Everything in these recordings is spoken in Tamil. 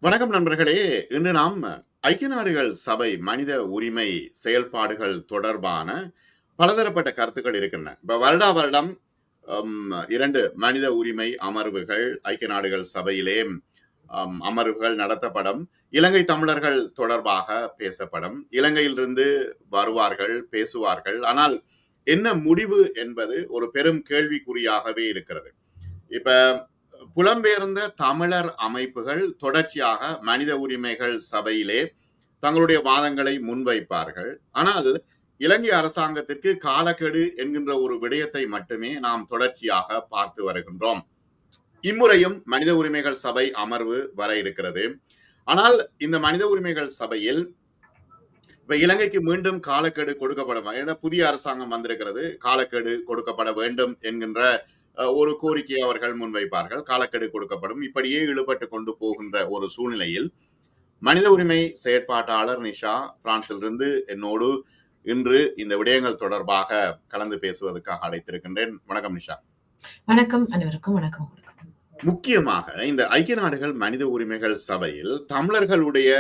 வணக்கம் நண்பர்களே. இன்று நாம் ஐக்கிய நாடுகள் சபை மனித உரிமை செயல்பாடுகள் தொடர்பான பலதரப்பட்ட கருத்துக்கள் இருக்கின்றன. இப்ப வருடா வருடம் 2 மனித உரிமை அமர்வுகள் ஐக்கிய நாடுகள் சபையிலே அமர்வுகள் நடத்தப்படும். இலங்கை தமிழர்கள் தொடர்பாக பேசப்படும். இலங்கையிலிருந்து வருவார்கள், பேசுவார்கள். ஆனால் என்ன முடிவு என்பது ஒரு பெரும் கேள்விக்குறியாகவே இருக்கிறது. இப்ப புலம்பெயர்ந்த தமிழர் அமைப்புகள் தொடர்ச்சியாக மனித உரிமைகள் சபையிலே தங்களுடைய வாதங்களை முன்வைப்பார்கள். ஆனால் இலங்கை அரசாங்கத்திற்கு காலக்கெடு என்கின்ற ஒரு விடயத்தை மட்டுமே நாம் தொடர்ச்சியாக பார்த்து வருகின்றோம். இம்முறையும் மனித உரிமைகள் சபை அமர்வு வர இருக்கிறது. ஆனால் இந்த மனித உரிமைகள் சபையில் இப்ப இலங்கைக்கு மீண்டும் காலக்கெடு கொடுக்கப்படும். ஏன்னா புதிய அரசாங்கம் வந்திருக்கிறது, காலக்கெடு கொடுக்கப்பட வேண்டும் என்கின்ற ஒரு கோரிக்கையை அவர்கள் முன்வைப்பார்கள். காலக்கெடு கொடுக்கப்படும். இப்படியே இழுபட்டு கொண்டு போகின்ற ஒரு சூழ்நிலையில் மனித உரிமை செயற்பாட்டாளர் நிஷா பிரான்சிலிருந்து என்னோடு இன்று இந்த விடயங்கள் தொடர்பாக கலந்து பேசுவதற்காக அழைத்திருக்கின்றேன். வணக்கம் நிஷா. வணக்கம் அனைவருக்கும். வணக்கம். முக்கியமாக இந்த ஐக்கிய நாடுகள் மனித உரிமைகள் சபையில் தமிழர்களுடைய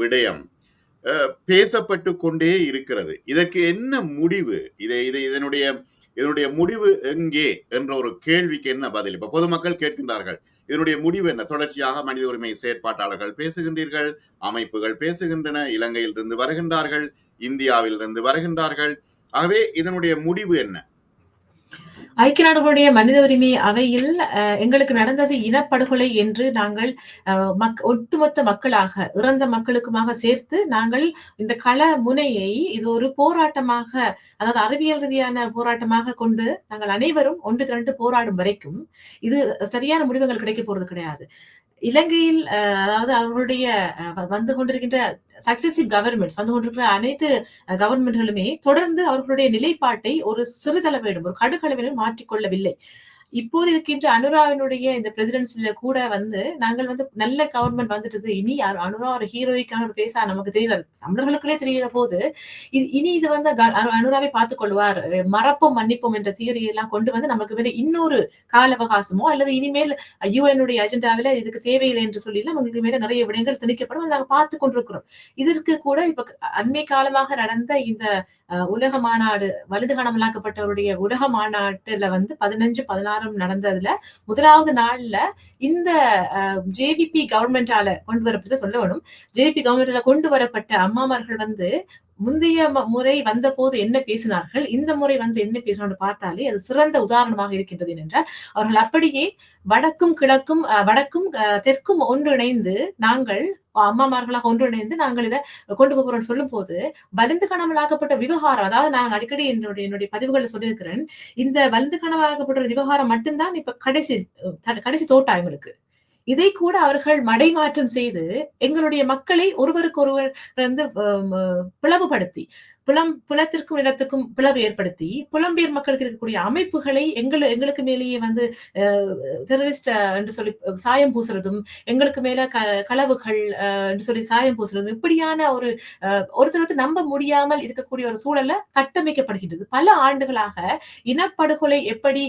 விடயம் பேசப்பட்டு கொண்டே இருக்கிறது. இதற்கு என்ன முடிவு? இதனுடைய முடிவு எங்கே என்ற ஒரு கேள்விக்கு என்ன பதில்? இப்ப பொதுமக்கள் கேட்கின்றார்கள், இதனுடைய முடிவு என்ன? தொடர்ச்சியாக மனித உரிமை செயற்பாட்டாளர்கள் பேசுகின்றீர்கள், அமைப்புகள் பேசுகின்றன, இலங்கையிலிருந்து வருகின்றார்கள், இந்தியாவிலிருந்து வருகின்றார்கள். ஆகவே இதனுடைய முடிவு என்ன? ஐக்கிய நாடுகளுடைய மனித உரிமை அவையில் எங்களுக்கு நடந்தது இனப்படுகொலை என்று நாங்கள் ஒட்டுமொத்த மக்களாக இறந்த மக்களுக்குமாக சேர்த்து நாங்கள் இந்த கள முனையை இது ஒரு போராட்டமாக, அதாவது அறிவியல் ரீதியான போராட்டமாக கொண்டு நாங்கள் அனைவரும் ஒன்று திரண்டு போராடும் வரைக்கும் இது சரியான முடிவுகள் கிடைக்க போறது கிடையாது. இலங்கையில் அதாவது அவர்களுடைய வந்து கொண்டிருக்கின்ற சக்சசிவ் கவர்மெண்ட்ஸ் வந்து கொண்டிருக்கிற அனைத்து கவர்மெண்ட்களுமே தொடர்ந்து அவர்களுடைய நிலைப்பாட்டை ஒரு சிறிதளவேனும் ஒரு கடுகளவிலும் மாற்றிக்கொள்ளவில்லை. இப்போது இருக்கின்ற அனுராவினுடைய இந்த பிரசிடென்சில கூட வந்து நாங்கள் வந்து நல்ல கவர்மெண்ட் வந்துட்டது, இனி அனுரா ஒரு ஹீரோய்க்கான ஒரு பேசா நமக்கு தெரியல, தமிழர்களுக்குள்ளே தெரிகிற போது இனி இது வந்து அனுராவை பார்த்துக் கொள்வார், மறப்போம் மன்னிப்போம் என்ற தியரி எல்லாம் கொண்டு வந்து நமக்கு வேற இன்னொரு கால அவகாசமோ அல்லது இனிமேல் யுஎன்னுடைய அஜெண்டாவில இதுக்கு தேவையில்லை என்று சொல்லி நமக்கு மேல நிறைய விடயங்கள் திணிக்கப்படும், அதை நாங்கள் பார்த்து கொண்டிருக்கிறோம். இதற்கு கூட இப்ப அண்மை காலமாக நடந்த இந்த உலக மாநாடு, வலதுகணமலாக்கப்பட்டவருடைய உலக மாநாட்டுல வந்து 15-16 நடந்ததுல முதலாவது நாள்ல இந்த ஜேவிபி கவர்மெண்டால கொண்டு வரப்பட்ட சொல்ல வேணும், ஜேவிபி கவர்மெண்டால கொண்டு வரப்பட்ட அம்மாமார்கள் வந்து முந்தைய முறை வந்த போது என்ன பேசினார்கள், இந்த முறை வந்து என்ன பேசினார்கள் பார்த்தாலே அது சிறந்த உதாரணமாக இருக்கின்றது. என்றால் அவர்கள் அப்படியே வடக்கும் கிழக்கும் வடக்கும் தெற்கும் ஒன்றிணைந்து நாங்கள் அம்மாமார்களாக ஒன்றிணைந்து நாங்கள் இதை கொண்டு போகிறோம் சொல்லும் போது வலிந்து காணாமலாக்கப்பட்ட விவகாரம், அதாவது நான் அடிக்கடி என்னுடைய பதிவுகளை சொல்லியிருக்கிறேன், இந்த வலிந்து காணாமலாக்கப்பட்ட விவகாரம் மட்டும்தான் இப்ப கடைசி தோட்டா எங்களுக்கு. இதை கூட அவர்கள் மடைமாற்றம் செய்து எங்களுடைய மக்களை ஒருவருக்கு ஒருவர் வந்து பிளவுபடுத்தி புலத்திற்கும் இடத்துக்கும் பிளவு ஏற்படுத்தி புலம்பெயர் மக்களுக்கு இருக்கக்கூடிய அமைப்புகளை எங்களுக்கு மேலேயே வந்து டெரரிஸ்ட் என்று சொல்லி சாயம் பூசுறதும், எங்களுக்கு மேல களவுகள் என்று சொல்லி சாயம் பூசுறதும், இப்படியான ஒருத்தர் நம்ப முடியாமல் இருக்கக்கூடிய ஒரு சூழல்ல கட்டமைக்கப்படுகின்றது. பல ஆண்டுகளாக இனப்படுகொலை எப்படி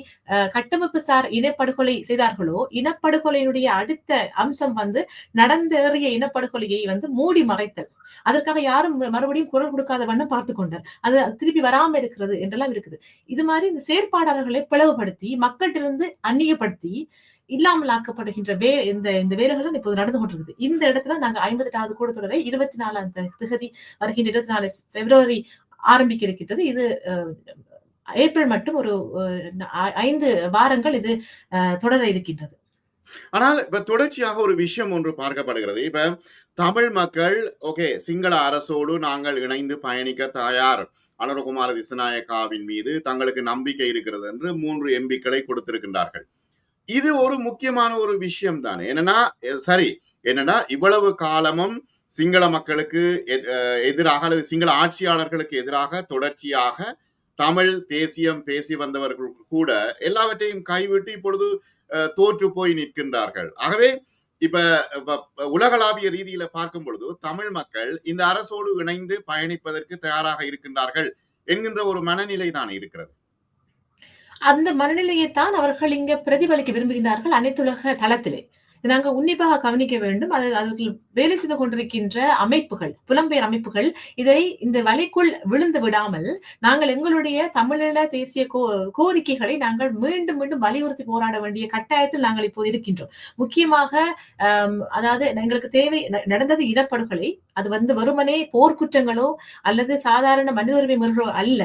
கட்டமைப்பு சார் இனப்படுகொலை செய்தார்களோ, இனப்படுகொலையினுடைய அடுத்த அம்சம் வந்து நடந்தேறிய இனப்படுகொலையை வந்து மூடி மறைத்தல். அதற்காக யாரும் மறுபடியும் குரல் கொடுக்காத வண்ணம் பார்த்து கொண்டார். அது திருப்பி வராம இருக்கிறது என்றெல்லாம் இருக்குது. இது மாதிரி இந்த செயற்பாடாளர்களை பிளவுபடுத்தி மக்களிடமிருந்து அந்நியப்படுத்தி இல்லாமல் ஆக்கப்படுகின்ற இந்த வேலைகள் தான் இப்போது நடந்து கொண்டிருக்குது. இந்த இடத்துல நாங்க 58வது கூட்டத்தொடரை 24ஆம் தேதி வருகின்ற 24 பிப்ரவரி ஆரம்பிக்க இருக்கின்றது. இது ஏப்ரல் மட்டும் ஒரு 5 வாரங்கள் இது தொடர இருக்கின்றது. ஆனால் இப்ப தொடர்ச்சியாக ஒரு விஷயம் ஒன்று பார்க்கப்படுகிறது. இப்ப தமிழ் மக்கள் ஓகே, சிங்கள அரசோடு நாங்கள் இணைந்து பயணிக்க தயார், அனுரகுமார திசாநாயக்காவின் மீது தங்களுக்கு நம்பிக்கை இருக்கிறது என்று 3 எம்பிக்களை கொடுத்திருக்கின்றார்கள். இது ஒரு முக்கியமான ஒரு விஷயம் தானே. என்னன்னா இவ்வளவு காலமும் சிங்கள மக்களுக்கு எதிராக அல்லது சிங்கள ஆட்சியாளர்களுக்கு எதிராக தொடர்ச்சியாக தமிழ் தேசியம் பேசி வந்தவர்கள் கூட எல்லாவற்றையும் கைவிட்டு இப்பொழுது தோற்று போய் நிற்கின்றார்கள். ஆகவே இப்ப உலகளாவிய ரீதியில பார்க்கும் பொழுது தமிழ் மக்கள் இந்த அரசோடு இணைந்து பயணிப்பதற்கு தயாராக இருக்கின்றார்கள் என்கின்ற ஒரு மனநிலை தான் இருக்கிறது. அந்த மனநிலையைத்தான் அவர்கள் இங்க பிரதிபலிக்க விரும்புகின்றார்கள் அனைத்துலக தளத்திலே. நாங்கள் உன்னிப்பாக கவனிக்க வேண்டும். அதற்கு வேலை செய்து கொண்டிருக்கின்ற அமைப்புகள், புலம்பெயர் அமைப்புகள் இதை இந்த வலைக்குள் விழுந்து விடாமல் நாங்கள் எங்களுடைய தமிழீழ தேசிய கோரிக்கைகளை நாங்கள் மீண்டும் மீண்டும் வலியுறுத்தி போராட வேண்டிய கட்டாயத்தில் நாங்கள் இப்போது இருக்கின்றோம். முக்கியமாக அதாவது எங்களுக்கு தேவை நடந்தது இனப்படுகொலை. அது வெறுமனே போர்க்குற்றங்களோ அல்லது சாதாரண மனித உரிமை மீறலோ அல்ல.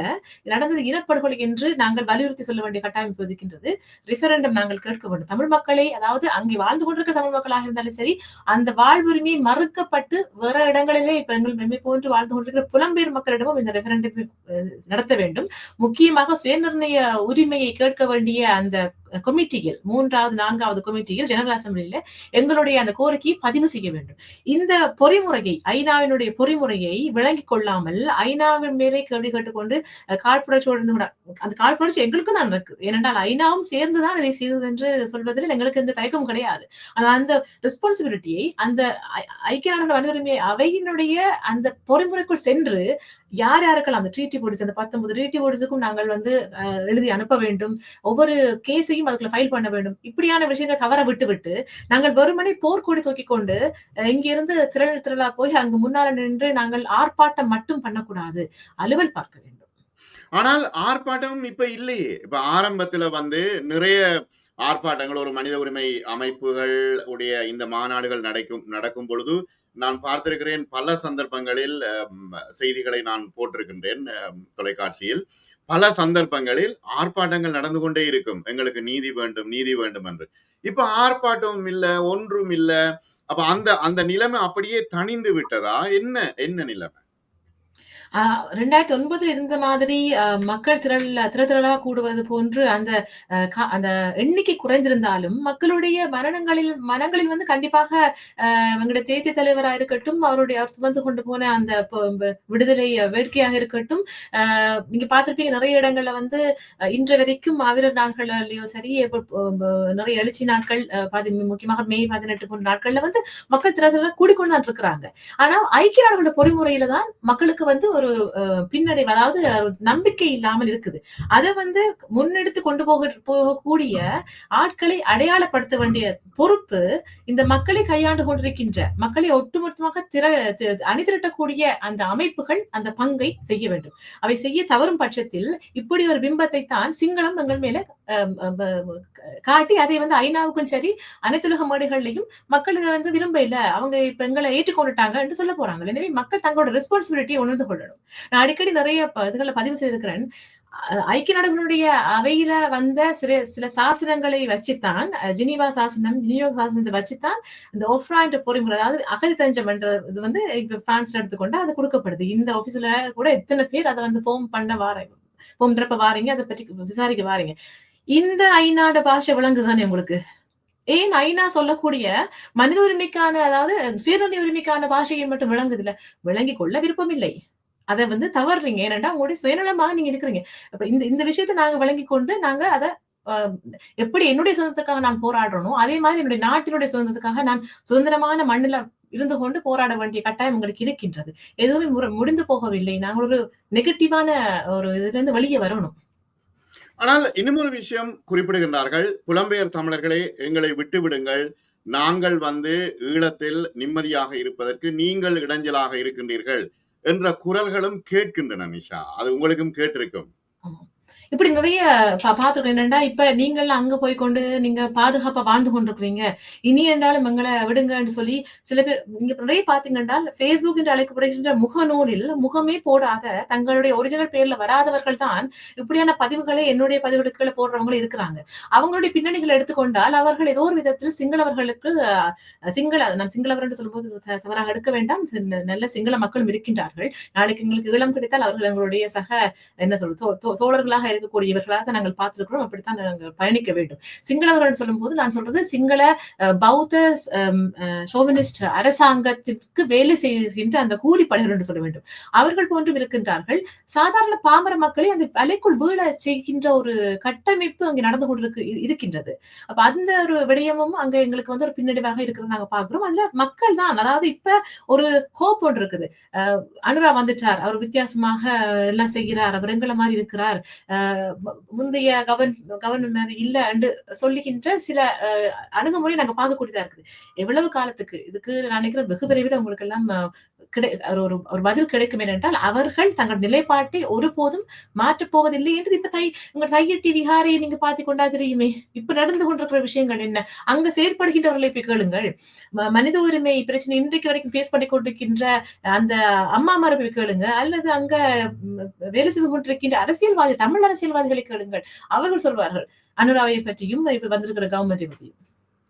நடந்தது இனப்படுகொலை என்று நாங்கள் வலியுறுத்தி சொல்ல வேண்டிய கட்டாயம் இப்போது இருக்கின்றது. ரிஃபரண்டம் நாங்கள் கேட்க வேண்டும். தமிழ் மக்களை, அதாவது அங்கே வாழ்ந்து கொண்டிருக்க தமிழ் மக்களாக இருந்தாலும் சரி, அந்த வாழ்வுரிமை மறுக்கப்பட்டு வேற இடங்களிலே இப்ப எம்மை போன்று வாழ்ந்து கொண்டிருக்கிற புலம்பெயர் மக்களிடமும் இந்த ரெஃபரண்டம் நடத்த வேண்டும். முக்கியமாக சுயநிர்ணய உரிமையை கேட்க வேண்டிய அந்த கமிட்டியில், 3வது 4வது கமிட்டியில், ஜெனரல் அசம்பிளியில எங்களுடைய அந்த கோரிக்கையை பதிவு செய்ய வேண்டும். இந்த பொறிமுறையை, ஐநாவினுடைய பொறிமுறையை விளங்கிக் கொள்ளாமல் ஐநாவின் மேலே கேள்வி கேட்டுக்கொண்டு காழ்ப்புணர்ச்சியோடு, அந்த காழ்ப்புணர்ச்சி எங்களுக்கும் தான் இருக்கு. ஏனென்றால் ஐநாவும் சேர்ந்துதான் இதை செய்தது என்று சொல்வதில் எங்களுக்கு எந்த தயக்கமும் கிடையாது. ஆனால் அந்த ரெஸ்பான்சிபிலிட்டியை அந்த ஐக்கிய நாடுகள் மனித உரிமை அவையினுடைய அந்த பொறிமுறைக்குள் சென்று யார் யாருக்கெல்லாம் அந்த ட்ரீட்டி போர்ட்ஸ், அந்த 19 ட்ரீட்டி போர்ட்ஸுக்கும் நாங்கள் எழுதி அனுப்ப வேண்டும். ஒவ்வொரு கேஸையும் அதுக்குள்ள ஃபைல் பண்ண வேண்டும். இப்படியான விஷயங்கள் தவற விட்டு நாங்கள் வெறுமனை போர்க்கொடி தூக்கி கொண்டு இங்கிருந்து திரளா போய் அங்கு முன்னால நின்று நாங்கள் ஆர்ப்பாட்டம் மட்டும் பண்ணக்கூடாது, அலுவல் பார்க்க வேண்டும். ஆனால் ஆர்ப்பாட்டமும் இப்ப இல்லையே. இப்ப ஆரம்பத்துல நிறைய ஆர்ப்பாட்டங்கள், ஒரு மனித உரிமை அமைப்புகள் உடைய இந்த மாநாடுகள் நடக்கும் பொழுது நான் பார்த்திருக்கிறேன். பல சந்தர்ப்பங்களில் செய்திகளை நான் போட்டிருக்கின்றேன் தொலைக்காட்சியில். பல சந்தர்ப்பங்களில் ஆர்ப்பாட்டங்கள் நடந்து கொண்டே இருக்கும், எங்களுக்கு நீதி வேண்டும், நீதி வேண்டும் என்று. இப்ப ஆர்ப்பாட்டமும் இல்ல, ஒன்றும் இல்ல. அப்ப அந்த நிலைமை அப்படியே தணிந்து விட்டதா? என்ன நிலைமை? 2009 இருந்த மாதிரி மக்கள் திரளா கூடுவது போன்று அந்த எண்ணிக்கை குறைந்திருந்தாலும் மக்களுடைய மனங்களில் கண்டிப்பாக எங்களுடைய தேசிய தலைவராக இருக்கட்டும், அவர் சுமந்து கொண்டு போன அந்த விடுதலை வேட்கையாக இருக்கட்டும், நீங்க பார்த்திருப்பீங்க நிறைய இடங்கள்ல இன்று வரைக்கும் மாவீரர் நாட்கள்லயோ சரி, நிறைய எழுச்சி நாட்கள், முக்கியமாக மே 18 போன்ற நாட்கள்ல மக்கள் திரளா கூடிக்கொண்டுதான் இருக்கிறாங்க. ஆனா ஐக்கிய நாடுகளோட பொறிமுறையில தான் மக்களுக்கு ஒரு பின்னடைவு, அதாவது நம்பிக்கை இல்லாமல் இருக்குது. அதை முன்னெடுத்து கொண்டு போகக்கூடிய ஆட்களை அடையாளப்படுத்த வேண்டிய பொறுப்பு இந்த மக்களை கையாண்டு கொண்டிருக்கின்ற, மக்களை ஒட்டுமொத்தமாக அணிதிரட்டக்கூடிய அந்த அமைப்புகள் அந்த பங்கை செய்ய வேண்டும். அவை செய்ய தவறும் பட்சத்தில் இப்படி ஒரு பிம்பத்தை தான் சிங்களம் எங்கள் மேல காட்டி அதை ஐநாவுக்கும் சரி அனைத்துலக மேடைகள்லையும் மக்கள் இதை விரும்ப இல்ல, அவங்க இப்ப எங்களை ஏற்றுக்கொண்டுட்டாங்க என்று சொல்ல போறாங்க. எனவே மக்கள் தங்களோட ரெஸ்பான்சிபிலிட்டியை உணர்ந்து கொள்ளணும். நான் அடிக்கடி நிறைய இதுகளை பதிவு செய்திருக்கிறேன். ஐக்கிய நாடுகளுடைய அவையில சில சாசனங்களை வச்சுத்தான், ஜெனீவா சாசனம், நியூயார்க் சாசனத்தை வச்சுத்தான் இந்த ஒஃப்ரா என்ற பொறிமுறை, அதாவது அகதி தஞ்சம் என்ற இது இப்ப பிரான்ஸ்ல எடுத்துக்கொண்டு அது கொடுக்கப்படுது. இந்த ஆபீஸ்ல கூட எத்தனை பேர் அதை ஃபார்ம் பண்ண வாரீங்க, ஃபார்ம் நிரப்ப வாரீங்க, அதை பற்றி விசாரிக்க வாரீங்க. இந்த ஐநாட பாஷை விளங்குதானே உங்களுக்கு? ஏன் ஐநா சொல்லக்கூடிய மனித உரிமைக்கான, அதாவது சுயநிர்ணய உரிமைக்கான பாஷையை மட்டும் விளங்குது இல்ல? விளங்கி கொள்ள விருப்பம் இல்லை, அதை தவறுறீங்க. ஏனென்றா உங்களுடைய சுயநலமாக நீங்க இருக்கிறீங்க. அப்ப இந்த விஷயத்தை நாங்க விளங்கி கொண்டு நாங்க அதை எப்படி என்னுடைய சுதந்திரத்துக்காக நான் போராடுறனோ அதே மாதிரி என்னுடைய நாட்டினுடைய சுதந்திரத்துக்காக நான் சுதந்திரமான மண்ணில இருந்து கொண்டு போராட வேண்டிய கட்டாயம் உங்களுக்கு இருக்கின்றது. எதுவுமே முடிந்து போகவில்லை. நாங்கள் ஒரு நெகட்டிவான ஒரு இதுல இருந்து வெளியே வரணும். ஆனால் இன்னும் ஒரு விஷயம் குறிப்பிடுகின்றார்கள், புலம்பெயர் தமிழர்களே எங்களை விட்டு விடுங்கள், நாங்கள் ஈழத்தில் நிம்மதியாக இருப்பதற்கு நீங்கள் இடைஞ்சலாக இருக்கின்றீர்கள் என்ற குரல்களும் கேட்கின்றன. நிஷா, அது உங்களுக்கும் கேட்டிருக்கும். இப்படி நிறைய பாத்துக்கிறேன். என்னண்டா இப்ப நீங்கள் அங்க போய்கொண்டு நீங்க பாதுகாப்பா வாழ்ந்து கொண்டிருக்கிறீங்க, இனி என்றாலும் எங்களை விடுங்கன்னு சொல்லி சில பேர் நீங்க நிறைய பாத்தீங்கன்னா பேஸ்புக் என்று அழைக்கப்படுகின்ற முகநூலில் முகமே போடாத, தங்களுடைய ஒரிஜினல் பேர்ல வராதவர்கள் தான் இப்படியான பதிவுகளை என்னுடைய பதிவுகளை போடுறவங்களும் இருக்கிறாங்க. அவங்களுடைய பின்னணிகளை எடுத்துக்கொண்டால் அவர்கள் ஏதோ ஒரு விதத்தில் சிங்களவர்களுக்கு நான் சிங்களவர் என்று சொல்லும்போது தவறாக எடுக்க வேண்டாம், நல்ல சிங்கள மக்களும் இருக்கின்றார்கள். நாளைக்கு எங்களுக்கு ஈழம் கிடைத்தால் அவர்கள் எங்களுடைய சக என்ன சொல்றது தோழர்களாக இருக்கக்கூடியவர்களாக நாங்கள் பார்த்திருக்கிறோம். அப்படித்தான் நாங்கள் பயணிக்க வேண்டும். சிங்களவர்கள் சொல்லும் போது நான் சொல்றது சிங்கள பௌத்த சோவனிஸ்ட் அரசாங்கத்திற்கு வேலை செய்கின்ற அந்த கூலிப்படைகள் என்று சொல்ல வேண்டும். அவர்கள் போன்றும் இருக்கின்றார்கள். சாதாரண பாமர மக்களை அந்த வலைக்குள் வீழ செய்கின்ற ஒரு கட்டமைப்பு அங்கே நடந்து கொண்டு இருக்கின்றது. அப்ப அந்த ஒரு விடயமும் அங்க எங்களுக்கு ஒரு பின்னடைவாக இருக்கிறது நாங்க பாக்குறோம். அதுல மக்கள் தான், அதாவது இப்ப ஒரு ஹோப் ஒன்று இருக்குது. அனுரா வந்துட்டார், அவர் வித்தியாசமாக எல்லாம் செய்கிறார், அவர் எங்களை மாதிரி இருக்கிறார், முந்தைய கவர்னர் இல்ல என்று சொல்லுகின்ற சில அணுகுமுறை நாங்க பார்க்கக்கூடியதா இருக்குது. எவ்வளவு காலத்துக்கு இதுக்கு நான் நினைக்கிறேன் வெகு விரைவில் உங்களுக்கு எல்லாம் ஒரு ஒரு பதில் கிடைக்கும் என்றால் அவர்கள் தங்கள் நிலைப்பாட்டை ஒருபோதும் மாற்றப் போவதில்லை என்று இப்ப உங்க தையட்டி விகாரையை நீங்க பார்த்து கொண்டா தெரியுமே. இப்ப நடந்து கொண்டிருக்கிற விஷயங்கள் என்ன? அங்க செயற்படுகின்றவர்களை போய் கேளுங்கள். மனித உரிமை பிரச்சனை இன்றைக்கு வரைக்கும் பேஸ் பண்ணி கொண்டிருக்கின்ற அந்த அம்மா மரபை கேளுங்க, அல்லது அங்க வேலை செய்து கொண்டிருக்கின்ற அரசியல்வாதி தமிழ் அரசியல்வாதிகளை கேளுங்கள். அவர்கள் சொல்வார்கள் அனுராவை பற்றியும் இப்ப வந்திருக்கிற கவர்மெண்டை பற்றியும்.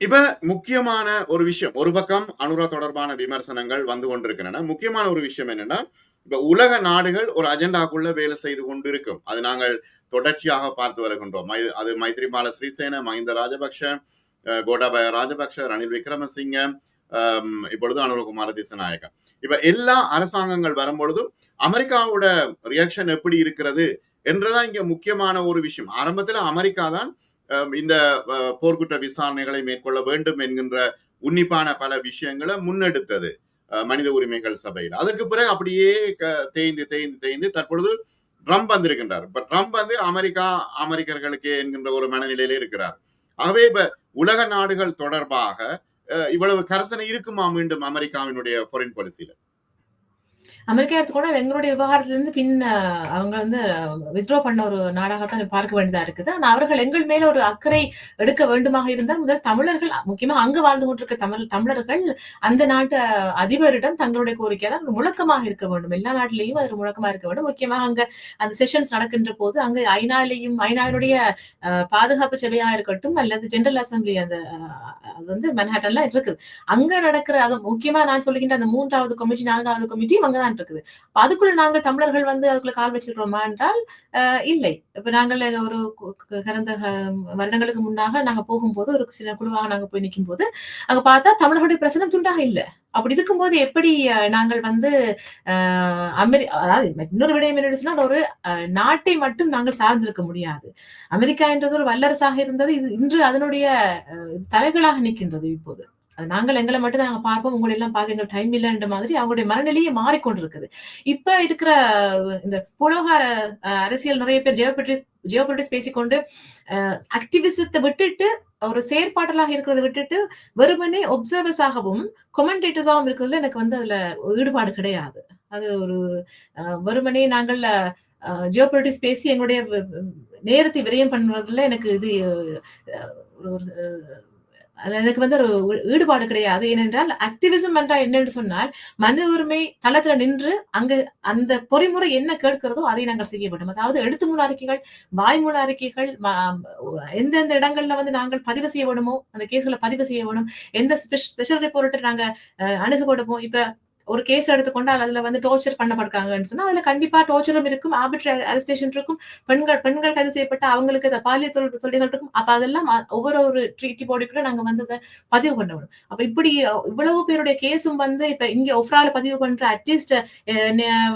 இப்ப முக்கியமான ஒரு விஷயம், ஒரு பக்கம் அனுரா தொடர்பான விமர்சனங்கள் வந்து கொண்டிருக்கின்றன. முக்கியமான ஒரு விஷயம் என்னன்னா, இப்ப உலக நாடுகள் ஒரு அஜெண்டாக்குள்ள வேலை செய்து கொண்டிருக்கும். அது நாங்கள் தொடர்ச்சியாக பார்த்து வருகின்றோம். அது மைத்ரிபால சிறிசேன, மஹிந்த ராஜபக்ஷ, கோட்டாபய ராஜபக்ஷ, ரணில் விக்ரமசிங்க, இப்பொழுது அனுரகுமார திசாநாயக்க. இப்ப எல்லா அரசாங்கங்கள் வரும்பொழுதும் அமெரிக்காவோட ரியாக்ஷன் எப்படி இருக்கிறது என்றதான் இங்க முக்கியமான ஒரு விஷயம். ஆரம்பத்துல அமெரிக்கா தான் இந்த போர்க்குற்ற விசாரணைகளை மேற்கொள்ள வேண்டும் என்கின்ற உன்னிப்பான பல விஷயங்களை முன்னெடுத்தது மனித உரிமைகள் சபையில். அதற்கு பிறகு அப்படியே தேய்ந்து தேய்ந்து தேய்ந்து தற்பொழுது ட்ரம்ப் வந்திருக்கின்றார். இப்ப ட்ரம்ப் வந்து அமெரிக்கர்களுக்கு என்கின்ற ஒரு மனநிலையிலே இருக்கிறார். ஆகவே இப்ப உலக நாடுகள் தொடர்பாக இவ்வளவு கரசனை இருக்குமா மீண்டும் அமெரிக்காவினுடைய ஃபாரின் பாலிசியில? அமெரிக்கா எடுத்துக்கோனா எங்களுடைய விவகாரத்துல இருந்து அவங்க வந்து வித்ட்ரா பண்ண ஒரு நாடாகத்தான் பார்க்க வேண்டியதா இருக்குது. ஆனா அவர்கள் எங்கள் மேல ஒரு அக்கறை எடுக்க வேண்டுமாக இருந்தால் முதல் தமிழர்கள், முக்கியமா அங்கு வாழ்ந்து கொண்டிருக்க தமிழர்கள் அந்த நாட்டு அதிபரிடம் தங்களுடைய கோரிக்கை தான் முழக்கமாக இருக்க வேண்டும். எல்லா நாட்டிலையும் அது முழக்கமாக இருக்க வேண்டும். முக்கியமாக அங்க அந்த செஷன்ஸ் நடக்கின்ற போது அங்க ஐநாவுடைய பாதுகாப்பு சபையாக இருக்கட்டும் அல்லது ஜெனரல் அசம்பிளி அந்த வந்து மன்ஹாட்டன்லாம் இருக்குது. அங்க நடக்கிற அது முக்கியமா நான் சொல்லுகின்ற அந்த 3வது கமிட்டி 4வது கமிட்டியும் அங்கதான் இருக்குது. அதுக்குள்ள நாங்கள் தமிழர்கள் வந்து அதுக்குள்ள கால் வச்சிருக்கிறோமா என்றால் இல்லை. இப்ப நாங்கள் ஒரு கடந்த வருடங்களுக்கு முன்னாக நாங்க போகும்போது ஒரு சில குழுவாக நாங்க போய் நிற்கும் போது அங்க பார்த்தா தமிழர்களுடைய பிரச்சனை துண்டாக இல்லை. அப்படி இருக்கும்போது எப்படி நாங்கள் வந்து அதாவது இன்னொரு விடயம் என்ன சொன்னால் ஒரு நாட்டை மட்டும் நாங்கள் சார்ந்திருக்க முடியாது. அமெரிக்கா என்றது ஒரு வல்லரசாக இருந்தது. இது இன்று அதனுடைய தலைகளாக நிற்கின்றது. இப்போது நாங்கள் எங்களை மட்டும் தான் நாங்க பார்ப்போம், உங்களை எல்லாம் பார்க்க எங்களுக்கு டைம் இல்லைன்ற மாதிரி அவங்களுடைய மனநிலையை மாறிக்கொண்டிருக்குது. இப்ப இருக்கிற இந்த புலோகார அரசியல் நிறைய பேர் ஜியோபொலிட்டிக்ஸ் பேசிக்கொண்டு ஆக்டிவிசத்தை விட்டுட்டு ஒரு செயற்பாட்டலாக இருக்கிறத விட்டுட்டு வெறுமனே ஒப்சர்வர்ஸாகவும் கொமெண்டேட்டர்ஸாகவும் இருக்கிறதுல எனக்கு வந்து அதுல ஈடுபாடு கிடையாது. அது ஒரு வெறுமனே நாங்கள் ஜியோபொலிட்டிக்ஸ் பேசி எங்களுடைய நேரத்தை விரயம் பண்ணுவதில் எனக்கு இது எனக்கு வந்து ஒரு ஈடுபாடு கிடையாது. ஏனென்றால் ஆக்டிவிசம் என்றால் என்னன்னு சொன்னால் மனித உரிமை தளத்துல நின்று அங்க அந்த பொறிமுறை என்ன கேட்கிறதோ அதை நாங்கள் செய்ய வேண்டும். அதாவது எழுத்துமூல அறிக்கைகள், வாய்மூல அறிக்கைகள், எந்தெந்த இடங்கள்ல வந்து நாங்கள் பதிவு செய்ய வேணுமோ அந்த கேஸ்களை பதிவு செய்ய வேணும். எந்த ஸ்பெஷல் ரிப்போர்ட்டை நாங்க அணுகப்படுமோ. இப்ப ஒரு கேஸ் எடுத்துக்கொண்டால் அதுல வந்து டோர்ச்சர் பண்ணப்படுறாங்கன்னு சொன்னா அதுல கண்டிப்பா டோர்ச்சரும் இருக்கும், ஆர்பிட்ரரி அரெஸ்டேஷன் இருக்கும், பெண்கள் கைது செய்யப்பட்ட அவங்களுக்கு பாலியல் தொல்லைகள் இருக்கும். அப்ப அதெல்லாம் ஒவ்வொரு ட்ரீட்டி பாடிக்குள்ள நாங்க வந்து அதை பதிவு பண்ணணும். அப்ப இப்படி இவ்வளவு பேருடைய கேஸும் வந்து இப்ப இங்க ஒஃப்ரால பதிவு பண்ற அட்லீஸ்ட்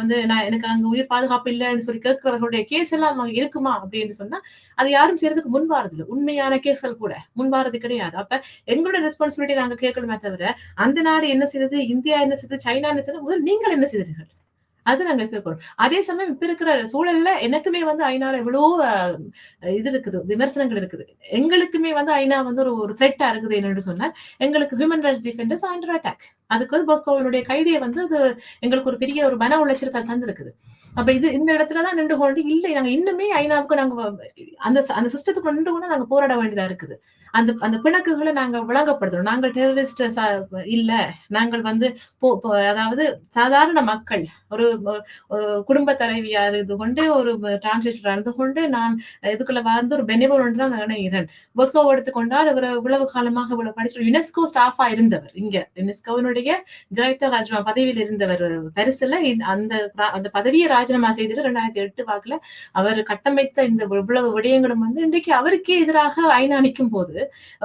வந்து நான் எனக்கு அங்க உயிர் பாதுகாப்பு இல்லைன்னு சொல்லி கேட்கிறவர்களுடைய கேஸ் எல்லாம் அங்க இருக்குமா அப்படின்னு சொன்னா அது யாரும் செய்யறதுக்கு முன்வாரது இல்லை. உண்மையான கேஸ்கள் கூட முன்வாரது கிடையாது. அப்ப எங்களுடைய ரெஸ்பான்சிபிலிட்டி நாங்க கேட்கணுமே தவிர அந்த நாடு என்ன செய்யுது, இந்தியா என்ன செய்யுது, சைனா என்ன செய்யுது, முதல் நீங்கள் என்ன செய்தீர்கள் அது நாங்க கேட்கணும். அதே சமயம் இப்ப இருக்கிற சூழல்ல எனக்குமே வந்து ஐநால எவ்வளவோ இது இருக்குது, விமர்சனங்கள் இருக்குது. எங்களுக்குமே வந்து ஐநா வந்து ஒரு த்ரெட்டா இருக்குது. என்னன்னு சொன்னால் எங்களுக்கு human rights defenders under attack. அதுக்கு வந்து பாஸ்கோவினுடைய கைதியை வந்து அது எங்களுக்கு ஒரு பெரிய ஒரு மன உளைச்சல் தந்திருக்குது. அப்ப இது இந்த இடத்துலதான் நின்று கொண்டு இல்லை நாங்க இன்னுமே ஐநாவுக்கு நாங்க அந்த சிஸ்டத்துக்கு நின்று கொண்டு நாங்க போராட வேண்டியதா இருக்குது. அந்த பிணக்குகளை நாங்க விளங்கப்படுத்தணும். நாங்கள் டெரரிஸ்ட் இல்ல, நாங்கள் வந்து அதாவது சாதாரண மக்கள் ஒரு குடும்ப தலைவியா இருந்து கொண்டு ஒரு டிரான்ஸ்லேட்டரா இருந்து கொண்டு நான் இதுக்குள்ள வந்து ஒரு பெனிவலன்ட் தான் நினைக்கிறேன். பொஸ்கோ எடுத்துக்கொண்டால் இவர் இவ்வளவு காலமாக இவ்வளவு படிச்சு யுனெஸ்கோ ஸ்டாஃபா இருந்தவர். இங்க யுனெஸ்கோவினுடைய ஜெயத்த ராஜ்மா பதவியில் இருந்தவர். பரிசுல அந்த பதவியை ராஜினாமா செய்துட்டு 2008 வாக்குல அவர் கட்டமைத்த இந்த இவ்வளவு விடயங்களும் வந்து இன்றைக்கு அவருக்கே எதிராக ஐநா நிற்கும் போது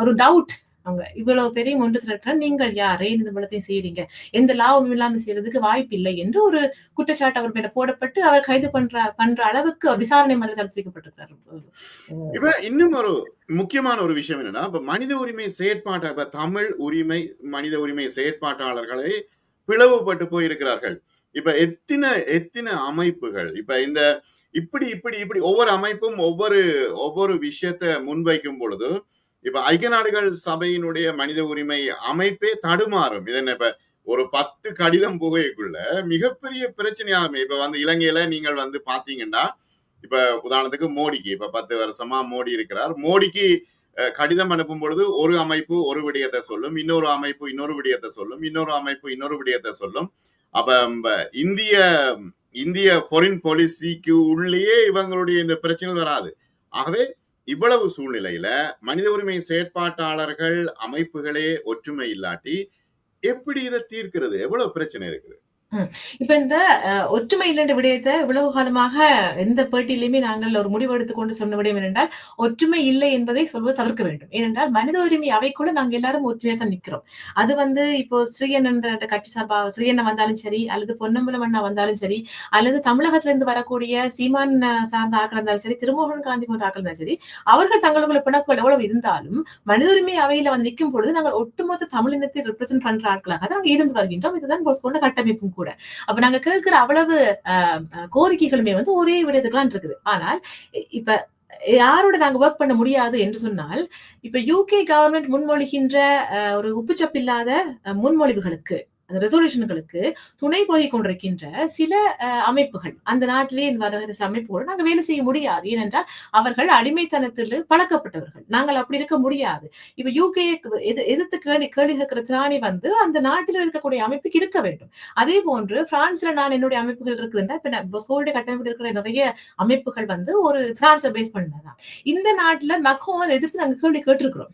ஒரு டவுட். அவங்க இவ்வளவு பெரிய ஒன்று திரட்ட நீங்கள் யாரே இந்த விளத்தையும் செய்யறீங்க, எந்த லாபமும் இல்லாம செய்யறதுக்கு வாய்ப்பு இல்லை என்று ஒரு குற்றச்சாட்டு அவர் மேல போடப்பட்டு அவர் கைது பண்ற அளவுக்கு விசாரணை மறு வைக்கப்பட்டிருக்காரு. இப்ப இன்னும் ஒரு முக்கியமான ஒரு விஷயம் என்னன்னா, இப்ப மனித உரிமை செயற்பாட்டு தமிழ் மனித உரிமை செயற்பாட்டாளர்களை பிளவுபட்டு போயிருக்கிறார்கள். இப்ப எத்தனை அமைப்புகள் இப்ப இந்த இப்படி இப்படி இப்படி ஒவ்வொரு அமைப்பும் ஒவ்வொரு ஒவ்வொரு விஷயத்தை முன்வைக்கும் பொழுது இப்ப ஐக்கிய நாடுகள் சபையினுடைய மனித உரிமை அமைப்பே தடுமாறும். இது என்ன, இப்ப ஒரு 10 கடிதம் புகைக்குள்ள மிகப்பெரிய பிரச்சனையாகும். இப்ப வந்து இலங்கையில நீங்கள் வந்து பாத்தீங்கன்னா, இப்ப உதாரணத்துக்கு மோடிக்கு இப்ப 10 வருஷமா மோடி இருக்கிறார். மோடிக்கு கடிதம் அனுப்பும் பொழுது ஒரு அமைப்பு ஒரு விடயத்தை சொல்லும், இன்னொரு அமைப்பு இன்னொரு விடயத்தை சொல்லும், இன்னொரு அமைப்பு இன்னொரு விடயத்தை சொல்லும். அப்ப இந்திய இந்திய ஃபாரின் பாலிசிக்கு உள்ளேயே இவங்களுடைய இந்த பிரச்சனை வராது. ஆகவே இவ்வளவு சூழ்நிலையில மனித உரிமை செயற்பாட்டாளர்கள் அமைப்புகளே ஒற்றுமை இல்லாட்டி எப்படி இதை தீர்க்கிறது? எவ்வளவு பிரச்சனை இருக்குது. இப்ப இந்த ஒற்றுமை இல்லைன்ற விடயத்தை இவ்வளவு காலமாக எந்த பேட்டியிலுமே நாங்கள் ஒரு முடிவு எடுத்துக்கொண்டு சொன்ன விடயம் என்னென்றால், ஒற்றுமை இல்லை என்பதை சொல்வது தவிர்க்க வேண்டும். ஏனென்றால் மனித உரிமை அவை கூட நாங்க எல்லாரும் ஒற்றுமையா தான் நிக்கிறோம். அது வந்து இப்போ ஸ்ரீயண்ணன் கட்சி சார்பா ஸ்ரீயண்ணன் வந்தாலும் சரி, அல்லது பொன்னம்பலம் அண்ணா வந்தாலும் சரி, அல்லது தமிழகத்துல இருந்து வரக்கூடிய சீமான் சார்ந்த ஆக்கள் இருந்தாலும் சரி, திருமோகன் காந்தி போன்ற ஆக்கள் இருந்தாலும் சரி, அவர்கள் தங்களுக்குள்ள பிணக்குகள் எவ்வளவு இருந்தாலும் மனித உரிமை அவையில வந்து நிற்கும் பொழுது நாங்கள் ஒட்டுமொத்த தமிழினத்தை ரெப்ரசென்ட் பண்ற ஆட்களாக தான் நாங்க இருந்து வருகின்றோம். இதுதான் போஸ்கோட கட்டமைப்பும் கூட. அப்ப நாங்க கேட்கிற அவ்வளவு கோரிக்கைகளுமே வந்து ஒரே விடத்துக்குலாம் இருக்குது. ஆனால் இப்ப யாரோட நாங்க ஒர்க் பண்ண முடியாது என்று சொன்னால், இப்ப யூகே கவர்மெண்ட் முன்மொழிகின்ற ஒரு உப்புச்சப்பில்லாத முன்மொழிவுகளுக்கு, அந்த ரெசல்யூஷன்களுக்கு துணை போய் கொண்டிருக்கின்ற சில அமைப்புகள், அந்த நாட்டிலே வருகிற அமைப்புகளோடு நாங்க வேலை செய்ய முடியாது. ஏனென்றால் அவர்கள் அடிமைத்தனத்தில் பழக்கப்பட்டவர்கள். நாங்கள் அப்படி இருக்க முடியாது. இப்ப யூகே எதிர்த்து கேள்வி கேட்கிற திராணி வந்து அந்த நாட்டில் இருக்கக்கூடிய அமைப்புக்கு இருக்க வேண்டும். அதே போன்று பிரான்ஸ்ல நான் என்னுடைய அமைப்புகள் இருக்குதுன்னா, இப்ப பொஸ்கோவுடைய கட்டமைப்பில் இருக்கிற நிறைய அமைப்புகள் வந்து ஒரு பிரான்ஸை பேஸ் பண்ணதான். இந்த நாட்டுல மக்ரோன் எதிர்த்து நாங்க கேள்வி கேட்டிருக்கிறோம்.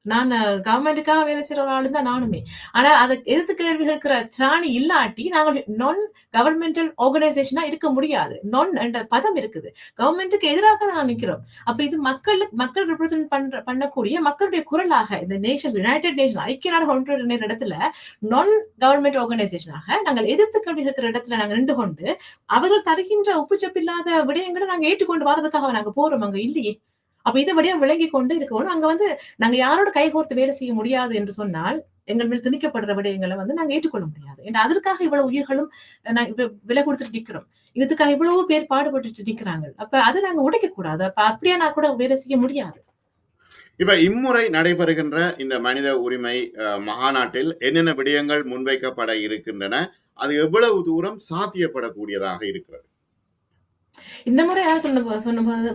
நான் கவர்மெண்ட்டுக்காக வேலை செய்யற ஒரு ஆளு தான் நானுமே. ஆனா அதை எதிர்த்து கேள்வி கேட்கிற திராணி இல்லாட்டி நாங்கள் நான் கவர்மெண்டல் ஆர்கனைசேஷனா இருக்க முடியாது. நான் என்ற பதம் இருக்குது. கவர்மெண்ட்டுக்கு எதிராக தான் நிக்கிறோம். அப்ப இது மக்கள் ரெப்ரசென்ட் பண்ணக்கூடிய மக்களுடைய குரலாக இந்த நேஷன்ஸ், யுனைடெட் நேஷன்ஸ், ஐக்கிய நாடுகள் ஒன்றிய இடத்துல நான் கவர்மெண்ட் ஆர்கனைசேஷனாக நாங்கள் எதிர்த்து கேள்வி கேட்கிற இடத்துல நாங்க நின்று கொண்டு அவர்கள் தருகின்ற உப்புச்சப்பில்லாத விடயங்களை நாங்க ஏற்றுக்கொண்டு வரதுக்காக நாங்க போறோம் அங்க இல்லையே. அப்ப இதை வழியா விளங்கி கொண்டு இருக்கணும். அங்க வந்து நாங்க யாரோட கைகோர்த்து வேலை செய்ய முடியாது என்று சொன்னால் எங்கள் மேல் திணிக்கப்படுற விடயங்களை வந்து நாங்க ஏற்றுக்கொள்ள முடியாது. ஏன்னா அதற்காக இவ்வளவு உயிர்களும் விலை கொடுத்துட்டு நிக்கிறோம். இதுக்காக இவ்வளவு பேர் பாடுபட்டு நிக்கிறாங்க. அப்ப அதை நாங்க உடைக்க கூடாது. அப்ப அப்படியே நான் கூட வேலை செய்ய முடியாது. இப்ப இம்முறை நடைபெறுகின்ற இந்த மனித உரிமை மகாநாட்டில் என்னென்ன விடயங்கள் முன்வைக்கப்பட இருக்கின்றன, அது எவ்வளவு தூரம் சாத்தியப்படக்கூடியதாக இருக்கிறது? இந்த முறை யார் சொன்ன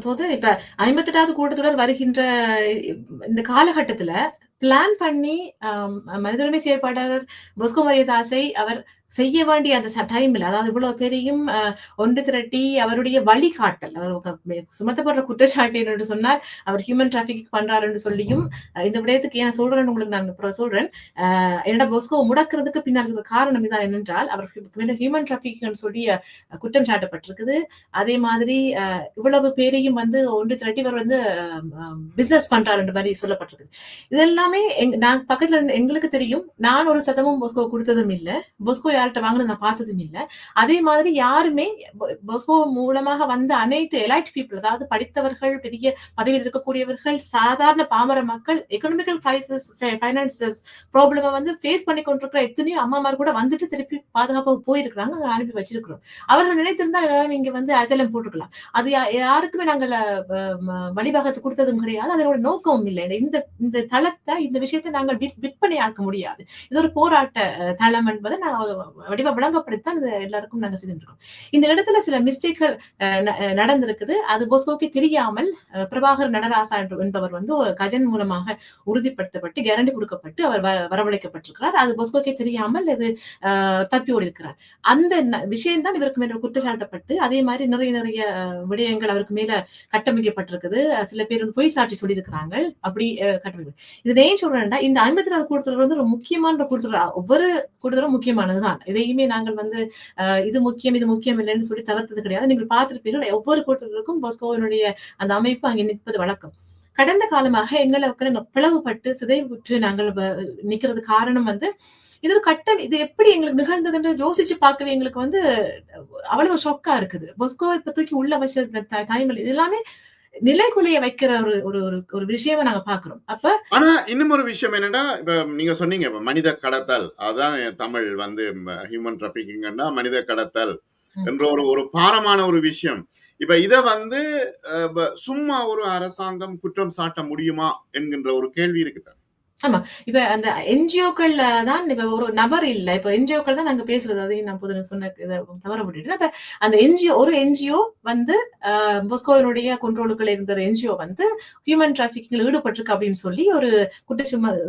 போது இப்ப 58வது கூட்டத்தொடர் வருகின்ற இந்த காலகட்டத்துல பிளான் பண்ணி மனித உரிமை செயற்பாட்டாளர் பொஸ்கோ மரியதாஸை அவர் செய்ய வேண்டிய அந்த டைம்ல, அதாவது இவ்வளவு பெரியும் ஒன்று திரட்டி அவருடைய வழிகாட்டல், அவர் சுமத்தப்படுற குற்றச்சாட்டு என்று சொன்னால் அவர் ஹியூமன் டிராபிக் பண்றாரு என்று சொல்லியும், இந்த விடயத்துக்கு ஏன் சொல்றேன் உங்களுக்கு நான் சொல்றேன். என்னோட பொஸ்கோ முடக்கிறதுக்கு பின்னால் காரணம் இதான் என்னென்றால் அவர் ஹியூமன் டிராபிக் சொல்லி குற்றம் சாட்டப்பட்டிருக்குது. அதே மாதிரி இவ்வளவு பேரையும் வந்து ஒன்று திரட்டி இவர் வந்து பிசினஸ் பண்றாரு மாதிரி சொல்லப்பட்டிருக்கு. இதெல்லாமே நான் பக்கத்துல எங்களுக்கு தெரியும். நான் ஒரு சதமும் பொஸ்கோ கொடுத்ததும் இல்லை. பொஸ்கோ யார்கிட்ட வாங்கினது நான் பார்த்ததும் இல்லை. அதே மாதிரி யாருமே பொஸ்கோ மூலமாக வந்த அனைத்து எலைட் பீப்புள், அதாவது படித்தவர்கள், பெரிய பதவியில் இருக்கக்கூடியவர்கள், சாதாரண பாமர மக்கள், எக்கனாமிக்கல் ஃபைனான்சஸ் ப்ராப்ளம வந்து ஃபேஸ் பண்ணி கொண்டிருக்கிற எத்தனையோ அம்மாமார் கூட வந்துட்டு திருப்பி பாதுகாப்பாக போயிருக்கிறாங்க. நாங்கள் அனுப்பி வச்சிருக்கிறோம். அவர்கள் நினைத்திருந்தால் நீங்க வந்து அசலம் போட்டுக்கலாம். அது யாருக்குமே நாங்கள் வழிபாகத்து கொடுத்ததும் கிடையாது. அதனோட நோக்கமும் இல்லை. இந்த தளத்தை, இந்த விஷயத்தை நாங்கள் விற்பனையாக்க முடியாது. இது ஒரு போராட்ட தளம் என்பதை நாங்கள் வடிவ விளங்கப்படுத்தான் எல்லாருக்கும் நாங்க செஞ்சிருக்கோம். இந்த இடத்துல சில மிஸ்டேக்கள் நடந்திருக்குது. அது பொஸ்கோக்கு தெரியாமல் பிரபாகர் நடராசா என்பவர் வந்து ஒரு கஜன் மூலமாக உறுதிப்படுத்தப்பட்டு கேரண்டி கொடுக்கப்பட்டு அவர் வரவழைக்கப்பட்டிருக்கிறார். அது பொஸ்கோக்கே தெரியாமல் இது தப்பி ஓடி இருக்கிறார். அந்த விஷயம் தான் இவருக்கு மேல குற்றச்சாட்டப்பட்டு அதே மாதிரி நிறைய விடயங்கள் அவருக்கு மேல கட்டமைக்கப்பட்டிருக்குது. சில பேர் வந்து பொய் சாட்சி சொல்லியிருக்கிறாங்க. அப்படி கட்டமைப்பு. இது ஏன் சொல்றேன்னா, இந்த 54வது கூட்டத்தொடர் வந்து ஒரு முக்கியமான கூட்டத்தொடர். ஒவ்வொரு கூட்டத்தொடரும் முக்கியமானதுதான். இதையுமே நாங்கள் வந்து இது முக்கியம் இது முக்கியம் இல்லைன்னு சொல்லி தவிர்த்தது கிடையாது. நீங்கள் பார்த்திருப்பீர்கள், ஒவ்வொரு கூட்டத்திற்கும் பொஸ்கோவினுடைய அந்த அமைப்பு அங்கே நிற்பது வழக்கம். கடந்த காலமாக எங்களுக்கு பிளவுபட்டு சிதைவுற்று நாங்கள் நிக்கிறது காரணம் வந்து இது ஒரு கட்டம். இது எப்படி எங்களுக்கு நிகழ்ந்ததுன்னு யோசிச்சு பார்க்கவே எங்களுக்கு வந்து அவ்வளவு ஷாக்கா இருக்குது. பொஸ்கோ இப்ப தூக்கி உள்ள வச்ச டைம்ல இது எல்லாமே நிலைக்குலைய வைக்கிற ஒரு விஷயமா நாங்க பாக்குறோம். அப்ப ஆனா இன்னும் ஒரு விஷயம் என்னன்னா, இப்ப நீங்க சொன்னீங்க மனித கடத்தல், அதான் தமிழ் வந்து ஹியூமன் டிராபிகிங்னா மனித கடத்தல் என்ற ஒரு பாரமான ஒரு விஷயம். இப்ப இத வந்து சும்மா ஒரு அரசாங்கம் குற்றம் சாட்ட முடியுமா என்கின்ற ஒரு கேள்வி இருக்கு. ஆமா. இப்ப அந்த என்ஜிஓக்கள்ல தான் இப்ப ஒரு நபர் இல்ல. இப்ப என்ஜிஓக்கள் தான் நாங்க பேசுறது. அதையும் நான் சொன்ன இத தவற விட்டுட்டேன். அப்ப அந்த ஒரு என்ஜிஓ வந்து பொஸ்கோவினுடைய கண்ட்ரோலுக்குள்ள இருந்த ஒரு என்ஜிஓ வந்து ஹியூமன் டிராபிக்கிங்ல ஈடுபட்டிருக்கு அப்படின்னு சொல்லி ஒரு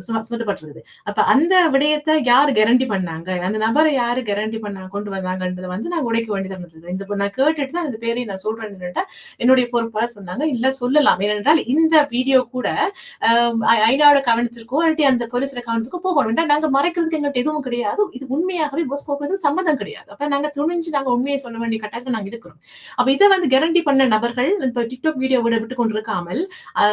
சுமத்தப்பட்டிருக்குது. அப்ப அந்த விடயத்தை யாரு கேரண்டி பண்ணாங்க, அந்த நபரை யாரு கேரண்டி பண்ணாங்க கொண்டு வந்தாங்கன்றதை வந்து நாங்க உடைக்க வேண்டியதா இருந்தது. இந்த நான் கேட்டுட்டு தான் அந்த பேரை நான் சொல்றேன். என்னுடைய பொறுப்பாளர் சொன்னாங்க, இல்ல சொல்லலாம். ஏனென்றால் இந்த வீடியோ கூட ஐநாவோட கவனத்திற்கோ இல்லாட்டி அந்த போலீஸ்ல கவனத்துக்கோ போகணும். நாங்க மறைக்கிறதுக்கு எங்கள்கிட்ட எதுவும் கிடையாது. இது உண்மையாகவே பொஸ்கோவுக்கு சம்மதம் கிடையாது. அப்ப நாங்க துணிஞ்சு நாங்க உண்மையை சொல்ல வேண்டிய கட்டாயத்துல நாங்க இருக்கிறோம். அப்ப இதை வந்து கேரண்டி பண்ண நபர்கள் இப்ப டிக்டாக் வீடியோ விட்டு கொண்டிருக்காமல்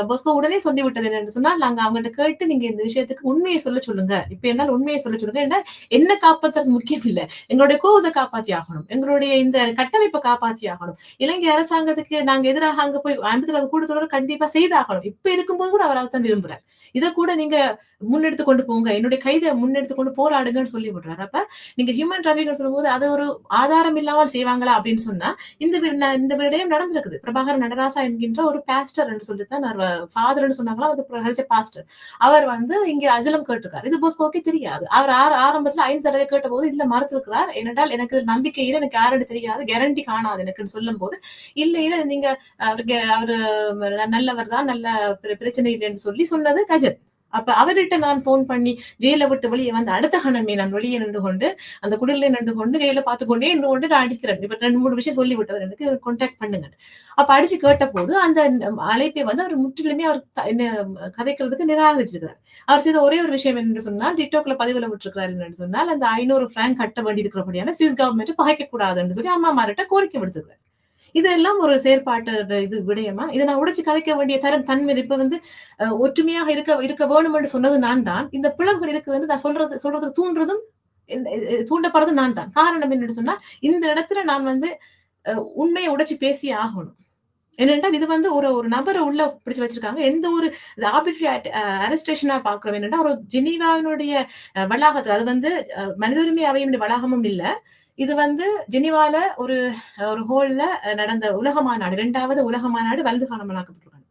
பொஸ்கோ உடனே சொல்லி விட்டது என்னன்னு சொன்னால், நாங்க அவங்ககிட்ட கேட்டு நீங்க இந்த விஷயத்துக்கு உண்மையை சொல்லுங்க. இப்ப என்னால் உண்மையை சொல்லுங்க. ஏன்னா என்ன காப்பாற்றுறது முக்கியம் இல்ல, எங்களுடைய கோவத்தை காப்பாத்தி ஆகணும், எங்களுடைய இந்த கட்டமைப்பை காப்பாத்தி ஆகணும். இலங்கை அரசாங்கத்துக்கு நாங்க எதிராக அங்க போய் 50 கூட்டத்தொடர் கண்டிப்பா செய்தாகணும். இப்ப இருக்கும்போது கூட அவர் அதைத்தான் விரும்புறாரு. இதை கூட நீங்க முன்னெடுத்து கொண்டு போங்க, என்னுடைய கைதை முன்னெடுத்து கொண்டு போராடுங்கன்னு சொல்லி விடுறாரு. அப்ப நீங்க ஹியூமன் டிராபிக் சொல்லும் போது அது ஒரு ஆதாரம் இல்லாமல் செய்வாங்களா அப்படின்னு சொன்னா, இந்த விடயம் நடந்திருக்குது. பிரபாகர் நடராசா என்கின்ற ஒரு பாஸ்டர் சொல்லித்தான் ஃபாதர்னு சொன்னாங்களா, அது பாஸ்டர். அவர் வந்து இங்க அஜலம் கேட்டிருக்காரு. இது பொஸ்கோவுக்கு தெரியாது. அவர் ஆரம்பத்துல 5 தடவை கேட்ட போது இல்ல மறுத்திருக்கிறார். ஏனென்றால் எனக்கு நம்பிக்கையில எனக்கு யாரும் தெரியாது, கேரண்டி காணாது எனக்குன்னு சொல்லும் போது இல்ல நீங்க அவரு நல்லவர் தான், நல்ல பிரச்சனை இல்லைன்னு சொல்லி சொன்னது கஜன். அப்ப அவர்கிட்ட நான் போன் பண்ணி ஜெயில விட்டு வெளியே வந்து அடுத்த கணமே நான் வெளியே நின்று கொண்டு அந்த குடில நின்று கொண்டு ஜெயில பார்த்துக்கொண்டே நின்று கொண்டு நான் அடிக்கிறேன். இப்ப 2-3 விஷயம் சொல்லி விட்டவர் எனக்கு கான்டாக்ட் பண்ணுங்க. அப்ப அடிச்சு கேட்ட போது அந்த அழைப்பை வந்து அவர் முற்றிலுமே அவர் என்ன கதைக்கிறதுக்கு நிராகரிச்சிருக்கிறார். அவர் செய்த ஒரே ஒரு விஷயம் என்று சொன்னால், டிக்டாக்ல பதிவுல விட்டுருக்கிறார் என்று சொன்னால், அந்த 500 பிராங்க் கட்ட வேண்டி இருக்கிறபடியான சுவிஸ் கவர்மெண்ட் பகைக்க கூடாதுன்னு சொல்லி அம்மாமார்கிட்ட கோரிக்கை விடுத்திருக்கிறார். இதெல்லாம் ஒரு செயற்பாட்டு இது விடயமா? இதை நான் உடைச்சு கதைக்க வேண்டிய தன்மை இப்ப வந்து ஒற்றுமையாக இருக்க வேணும் என்று சொன்னது நான் தான். இந்த பிளவுகள் இருக்குதுன்னு நான் சொல்றது தூண்டுறதும் தூண்டப்படுறதும் நான் தான். காரணம் என்னன்னு சொன்னா, இந்த இடத்துல நான் வந்து உண்மையை உடைச்சு பேசி ஆகணும். என்னென்றால் இது வந்து ஒரு நபரை உள்ள பிடிச்சு வச்சிருக்காங்க. எந்த ஒரு ஆர்பிட்ரரி அரெஸ்டேஷனா பாக்குறோம். என்னன்னா ஒரு ஜெனீவாவினுடைய வளாகத்துல, அது வந்து மனித உரிமை அவையினுடைய வளாகமும் இல்ல, இது வந்து ஜெனீவால ஒரு ஹோல்ல நடந்த உலக மாநாடு, 2வது உலக மாநாடு வலது காணாமலாக்கப்பட்டிருக்காங்க.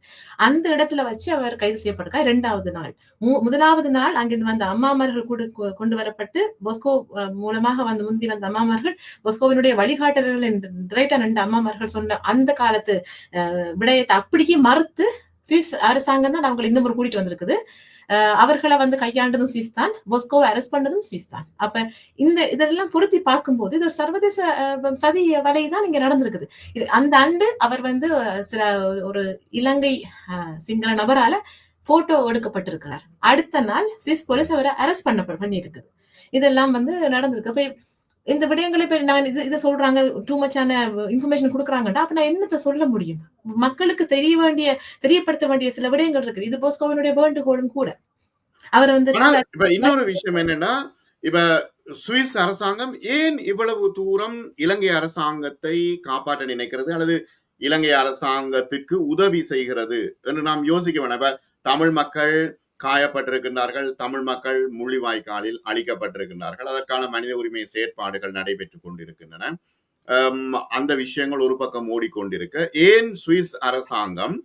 அந்த இடத்துல வச்சு அவர் கைது செய்யப்பட்டிருக்கார். 2வது நாள். 1வது நாள் அங்கிருந்து வந்த அம்மாமார்கள் கூட கொண்டு வரப்பட்டு பொஸ்கோ மூலமாக முந்தி வந்த அம்மாமார்கள் பொஸ்கோவினுடைய வழிகாட்டல்கள் ரைட்டா 2 அம்மாமார்கள் சொன்ன அந்த காலத்து விடயத்தை அப்படியே மறுத்து சுவிஸ் அரசாங்கம் தான் அவங்களை இந்த முறை கூட்டிட்டு வந்திருக்குது. அவர்களை வந்து கையாண்டதும் சுவிஸ் தான், பொஸ்கோவை அரெஸ்ட் பண்ணதும் சுவிஸ் தான். அப்ப இதெல்லாம் பொருத்தி பார்க்கும்போது இது சர்வதேச சதி வலை தான் இங்க நடந்திருக்குது. அந்த ஆண்டு அவர் வந்து ஒரு இலங்கை சிங்கள நபரால போட்டோ எடுக்கப்பட்டிருக்கிறார். அடுத்த நாள் சுவிஸ் போலீஸ் அவரை அரெஸ்ட் பண்ணி இருக்குது. இதெல்லாம் வந்து நடந்திருக்கு. அப்ப இந்த விடயங்களை இப்ப நான் இதை சொல்றாங்க, டூ மச்சான இன்ஃபர்மேஷன் கொடுக்குறாங்கடா, அப்ப நான் என்னத்தை சொல்ல முடியும்? மக்களுக்கு தெரியப்படுத்த வேண்டிய சில விடயங்கள் இருக்குது. இது பொஸ்கோவினுடைய வேண்டுகோளும் கூட. அவர் வந்து இப்ப இன்னொரு விஷயம் என்னன்னா, இப்ப சுவிஸ் அரசாங்கம் ஏன் இவ்வளவு தூரம் இலங்கை அரசாங்கத்தை காப்பாற்ற நினைக்கிறது அல்லது இலங்கை அரசாங்கத்துக்கு உதவி செய்கிறது என்று நாம் யோசிக்க வேண்டாம். தமிழ் மக்கள் காயப்பட்டிருக்கின்றார்கள், தமிழ் மக்கள் முள்ளிவாய்க்காலில் அழிக்கப்பட்டிருக்கின்றார்கள், அதற்கான மனித உரிமை செயற்பாடுகள் நடைபெற்றுக் கொண்டிருக்கின்றன. அந்த விஷயங்கள் ஒரு பக்கம் ஓடிக்கொண்டிருக்க, ஏன் சுவிஸ் அரசாங்கம்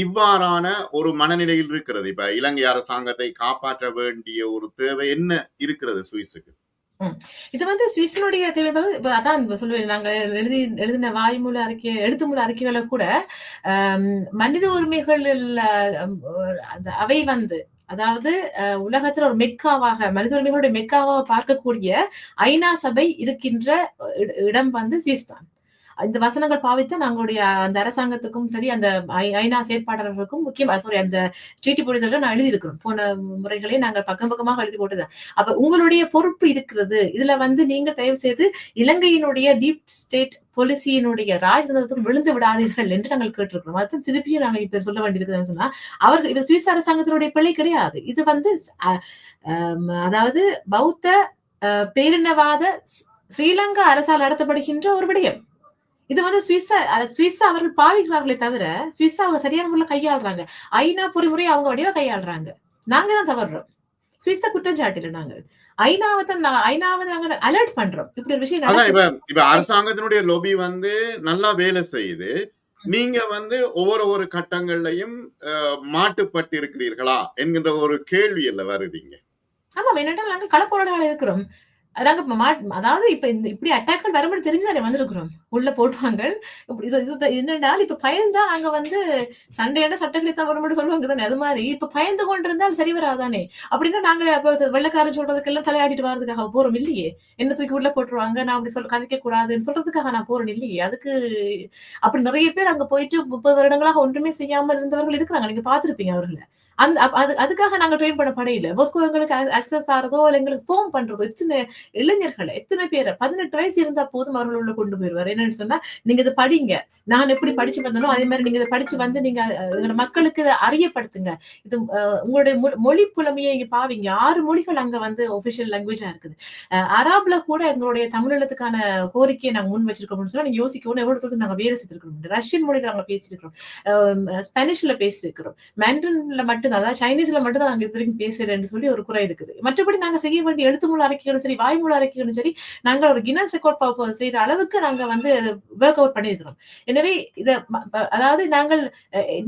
இவ்வாறான ஒரு மனநிலையில் இருக்கிறது? இப்ப இலங்கை அரசாங்கத்தை காப்பாற்ற வேண்டிய ஒரு தேவை என்ன இருக்கிறது சுவிஸுக்கு? இது வந்து சுவிஸினுடைய தேவை. அதான் சொல்லுவேன், நாங்க எழுதின வாய்மூல அறிக்கை, எழுத்துமூல அறிக்கைகளை கூட மனித உரிமைகள் அவை வந்து, அதாவது உலகத்துல ஒரு மெக்காவாக, மனித உரிமைகளுடைய மெக்காவாக பார்க்கக்கூடிய ஐநா சபை இருக்கின்ற இடம் வந்து சுவிஸ் தான். இந்த வசனங்கள் பாவித்து நாங்களுடைய அந்த அரசாங்கத்துக்கும் சரி, அந்த ஐநா செயற்பாட்டாளர்களுக்கும் முக்கியமா அந்த ட்ரீட்டி போலீஸ்ல நான் எழுதியிருக்கிறோம். போன முறைகளே நாங்கள் பக்கமாக எழுதி போட்டுதான். அப்ப உங்களுடைய பொறுப்பு இருக்கிறது. இதுல வந்து நீங்க தயவு செய்து இலங்கையினுடைய டீப் ஸ்டேட் பாலிசியினுடைய ராஜதந்திரத்துக்கு விழுந்து விடாதீர்கள் என்று நாங்கள் கேட்டிருக்கிறோம். அதான் திருப்பியும் நாங்கள் இப்ப சொல்ல வேண்டியிருக்குதுன்னு சொன்னா, அவர்கள் இது சுவிஸ் அரசாங்கத்தினுடைய பிழை கிடையாது. இது வந்து அதாவது பௌத்த பேரினவாத ஸ்ரீலங்கா அரசால் நடத்தப்படுகின்ற ஒரு விடயம். இது வந்து சுவிஸ் அவர்கள் பாவிக்கிறார்களே தவிர, சுவிஸ் அவங்க சரியான முறையில் கையாளுறாங்க. ஐநா பொறிமுறை அவங்க வடிவா கையாளுறாங்க. நாங்க தான் தவறுறோம். சுவிஸ குற்றம் சாட்டில நாங்கள் ஐநாவை நாங்க அலர்ட் பண்றோம். இப்படி ஒரு விஷயம் அதான் நடக்குது. இப்ப அரசாங்கத்தினுடைய லொபி வந்து நல்லா வேலை செய்யுது. நீங்க வந்து ஒவ்வொரு கட்டங்கள்லயும் மாட்டுப்பட்டு இருக்கிறீர்களா என்கின்ற ஒரு கேள்வி இல்ல வருவீங்க. ஆமாம், ஏனென்றால் நாங்கள் களப்போராளிகளா இருக்கிறோம். நாங்க அதாவது இப்ப இப்படி அட்டாக்கள் வரும்னு தெரிஞ்சு தானே வந்திருக்கிறோம். உள்ள போடுவாங்க. இது என்னென்றால் இப்ப பயந்தா நாங்க வந்து சண்டையான சட்டங்களை தவறுன்னு சொல்லுவாங்க தானே. அது மாதிரி இப்ப பயந்து கொண்டிருந்தால் சரி வராதானே. அப்படின்னா நாங்க வெள்ளைக்காரன் சொல்றதுக்கெல்லாம் தலையாடிட்டு வர்றதுக்காக போறோம் இல்லையே. என்ன தூக்கி உள்ள போட்டுருவாங்க. நான் அப்படி சொல்ல கதைக்க கூடாதுன்னு சொல்றதுக்காக நான் போறேன் இல்லையே. அதுக்கு அப்படி நிறைய பேர் அங்க போயிட்டு 30 வருடங்களாக ஒன்றுமே செய்யாமல் இருந்தவர்கள் இருக்கிறாங்க. நீங்க பார்த்திருப்பீங்க அவர்கள. அதுக்காக நாங்க ட்ரெயின் பண்ண படையில. பொஸ்கோ எங்களுக்கு அக்சஸ் ஆறதோ, இல்ல எங்களுக்கு ஃபோன் பண்றதோ, எத்தனை இளைஞர்கள, எத்தனை பேர 18 வயசு இருந்தா போதும் அவர்கள் உள்ள கொண்டு போயிருவாரு. என்னன்னு சொன்னா, நீங்க இத படிங்க. நான் எப்படி படிச்சு வந்தனோ, அதே மாதிரி நீங்க இத படிச்சு வந்து நீங்க எங்களோட மக்களுக்கு இத அறியப்படுத்துங்க. இது உங்களுடைய மொழி புலமையை இங்க பாவிங்க. 6 மொழிகள் அங்க வந்து ஒபிஷியல் லாங்குவேஜா இருக்குது. அராப்ல கூட எங்களுடைய தமிழீழத்துக்கான கோரிக்கையை நாங்க முன் வச்சிருக்கோம்னு சொன்னா, நீங்க யோசிக்கவும் எவ்வளவு தூரத்துக்கு நாங்க வேலை செய்திருக்கிறோம். ரஷ்யன் மொழியில நாங்க பேசியிருக்கிறோம். ஸ்பானிஷ்ல பேசியிருக்கிறோம். மேண்ட்ரின்ல மட்டும் அதாவது சைனீஸ்ல மட்டும் தான் நாங்க இது வரைக்கும் பேசுறேன்னு சொல்லி ஒரு குறை இருக்குது. மற்றபடி நாங்க செய்ய வேண்டிய எழுத்துமூல அறிக்கைகளும் சரி, வாய்மூல அறிக்கைகளும் சரி, நாங்க ஒரு கின்னஸ் ரெக்கார்ட் செய்யற அளவுக்கு நாங்க வந்து ஒர்க் அவுட் பண்ணியிருக்கிறோம். எனவே இத அதாவது நாங்கள்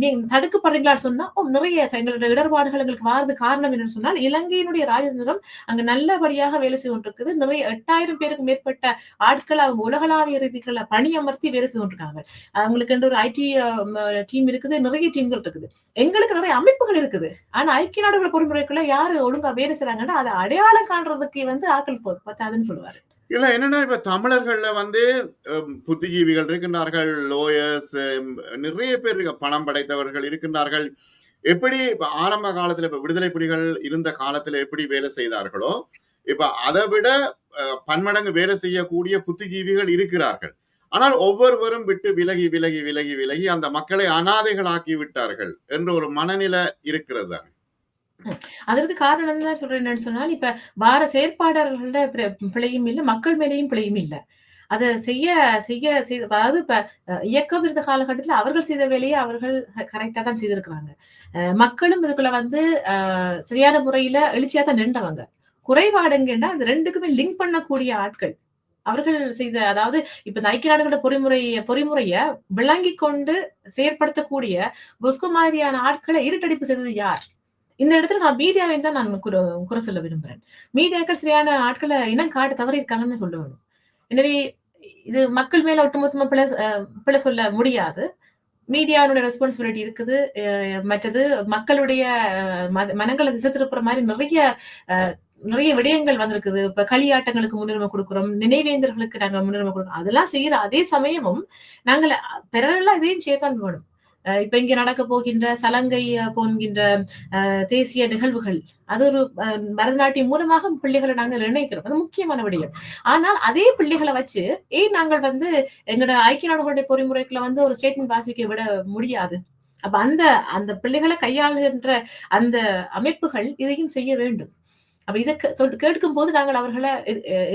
நீங்க தடுக்கப்படுறீங்களான்னு சொன்னா நிறைய எங்களுடைய இடர்பாடுகள் எங்களுக்கு வாரது காரணம் என்னன்னு சொன்னால், இலங்கையினுடைய ராஜதந்திரம் அங்க நல்லபடியாக வேலை செய்து கொண்டிருக்குது. நிறைய 8000 பேருக்கு மேற்பட்ட ஆட்கள் அவங்க உலகளாவிய ரீதிகளை பணியமர்த்தி வேலை செய்து கொண்டிருக்காங்க. அவங்களுக்கு ஒரு ஐடி டீம் இருக்குது, நிறைய டீம்கள் இருக்குது. எங்களுக்கு நிறைய அமைப்புகள் இருக்குது. ஆனா ஐக்கிய நாடுகள் பொறிமுறைக்குள்ள யாரு ஒழுங்கா வேலை செய்றாங்கன்னா, அதை அடையாளம் காண்றதுக்கு வந்து ஆட்கள் பத்தாதுன்னு சொல்லுவாரு. இல்ல என்னன்னா, இப்ப தமிழர்கள்ல வந்து புத்திஜீவிகள் இருக்கின்றார்கள், லோயர்ஸ் நிறைய பேர் பணம் படைத்தவர்கள் இருக்கின்றார்கள். எப்படி இப்ப ஆரம்ப காலத்துல இப்ப விடுதலை புலிகள் இருந்த காலத்துல எப்படி வேலை செய்தார்களோ, இப்ப அதை விட பன்மடங்கு வேலை செய்யக்கூடிய புத்திஜீவிகள் இருக்கிறார்கள். ஆனால் ஒவ்வொருவரும் விட்டு விலகி விலகி விலகி விலகி அந்த மக்களை அனாதைகளாக்கி விட்டார்கள் என்ற ஒரு மனநிலை இருக்கிறது. அதற்கு காரணம் தான் சொல்றேன் என்னன்னு சொன்னால், இப்ப வார செயற்பாட்டாளர்கள பிழையும் இல்ல, மக்கள் மேலேயும் பிழையும் இல்ல. அத செய்ய செய்ய அதாவது இப்ப இயக்கம் இருந்த காலகட்டத்துல அவர்கள் செய்த வேலையை அவர்கள் கரெக்டா தான் செய்திருக்கிறாங்க. மக்களும் இதுக்குள்ள வந்து சரியான முறையில எழுச்சியா தான் நின்றவங்க. குறைபாடுங்கன்னா அந்த 2க்குமே லிங்க் பண்ணக்கூடிய ஆட்கள். அவர்கள் செய்த அதாவது இப்ப இந்த ஐக்கிய நாடுகளோட பொறிமுறைய விளங்கிக் கொண்டு செயற்படுத்தக்கூடிய பொஸ்கோ மாதிரியான ஆட்களை இருட்டடிப்பு செய்தது யார்? இந்த இடத்துல நான் மீடியாவை தான் நான் குறை சொல்ல விரும்புறேன். மீடியாக்கள் சரியான ஆட்கள இனம் காட்ட தவறி இருக்காங்கன்னு சொல்ல வேணும். எனவே இது மக்கள் மேல ஒட்டுமொத்தமா பிழை சொல்ல முடியாது. மீடியாவுடைய ரெஸ்பான்சிபிலிட்டி இருக்குது. மற்றது மக்களுடைய மனங்களை திசை திருப்புற மாதிரி நிறைய விடயங்கள் வந்திருக்குது. இப்ப களியாட்டங்களுக்கு முன்னுரிமை கொடுக்கிறோம், நினைவேந்தர்களுக்கு நாங்க முன்னுரிமை கொடுக்கிறோம். அதெல்லாம் செய்யற அதே சமயமும் நாங்கள் பெறலா இதையும் செய்யத்தான் வேணும். இப்ப இங்க நடக்க போகின்ற சலங்கை போகின்ற தேசிய நிகழ்வுகள் அது ஒரு பரதநாட்டியம் மூலமாக பிள்ளைகளை நாங்கள் நிர்ணயிக்கிறோம். அது முக்கியமான விடயம். ஆனால் அதே பிள்ளைகளை வச்சு ஏன் நாங்கள் வந்து எங்களோட ஐக்கிய நாடுகளுடைய பொறிமுறைக்குள்ள வந்து ஒரு ஸ்டேட்மெண்ட் வாசிக்க விட முடியாது? அப்ப அந்த அந்த பிள்ளைகளை கையாளுகின்ற அந்த அமைப்புகள் இதையும் செய்ய வேண்டும். அப்ப இதை கேட்கும் போது நாங்கள் அவர்களை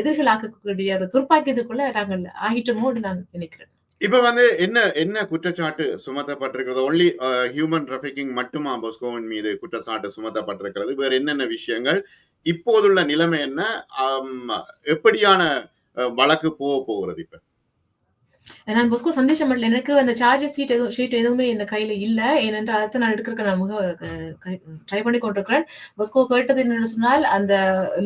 எதிர்களாக்கக்கூடிய ஒரு துர்ப்பாக்கியத்துக்குள்ள நாங்கள் ஆகிட்டோமோன்னு நான் நினைக்கிறேன். இப்ப வந்து என்ன குற்றச்சாட்டு சுமத்தப்பட்டிருக்கிறது? ஒன்லி ஹியூமன் டிராபிகிங் மட்டுமா பொஸ்கோவின் மீது குற்றச்சாட்டு சுமத்தப்பட்டிருக்கிறது? வேற என்னென்ன விஷயங்கள்? இப்போதுள்ள நிலைமை என்ன? எப்படியான வழக்கு போகிறது இப்ப? நான் பொஸ்கோ சந்தேஷம் பண்ணல. எனக்கு அந்த சார்ஜஸ் ஷீட் எதுவுமே என் கையில இல்ல. ஏனென்றால் அதை நான் எடுக்கிறதுக்கு நான் ட்ரை பண்ணி கொண்டிருக்கிறேன். பொஸ்கோ கேட்டது என்னன்னு சொன்னால், அந்த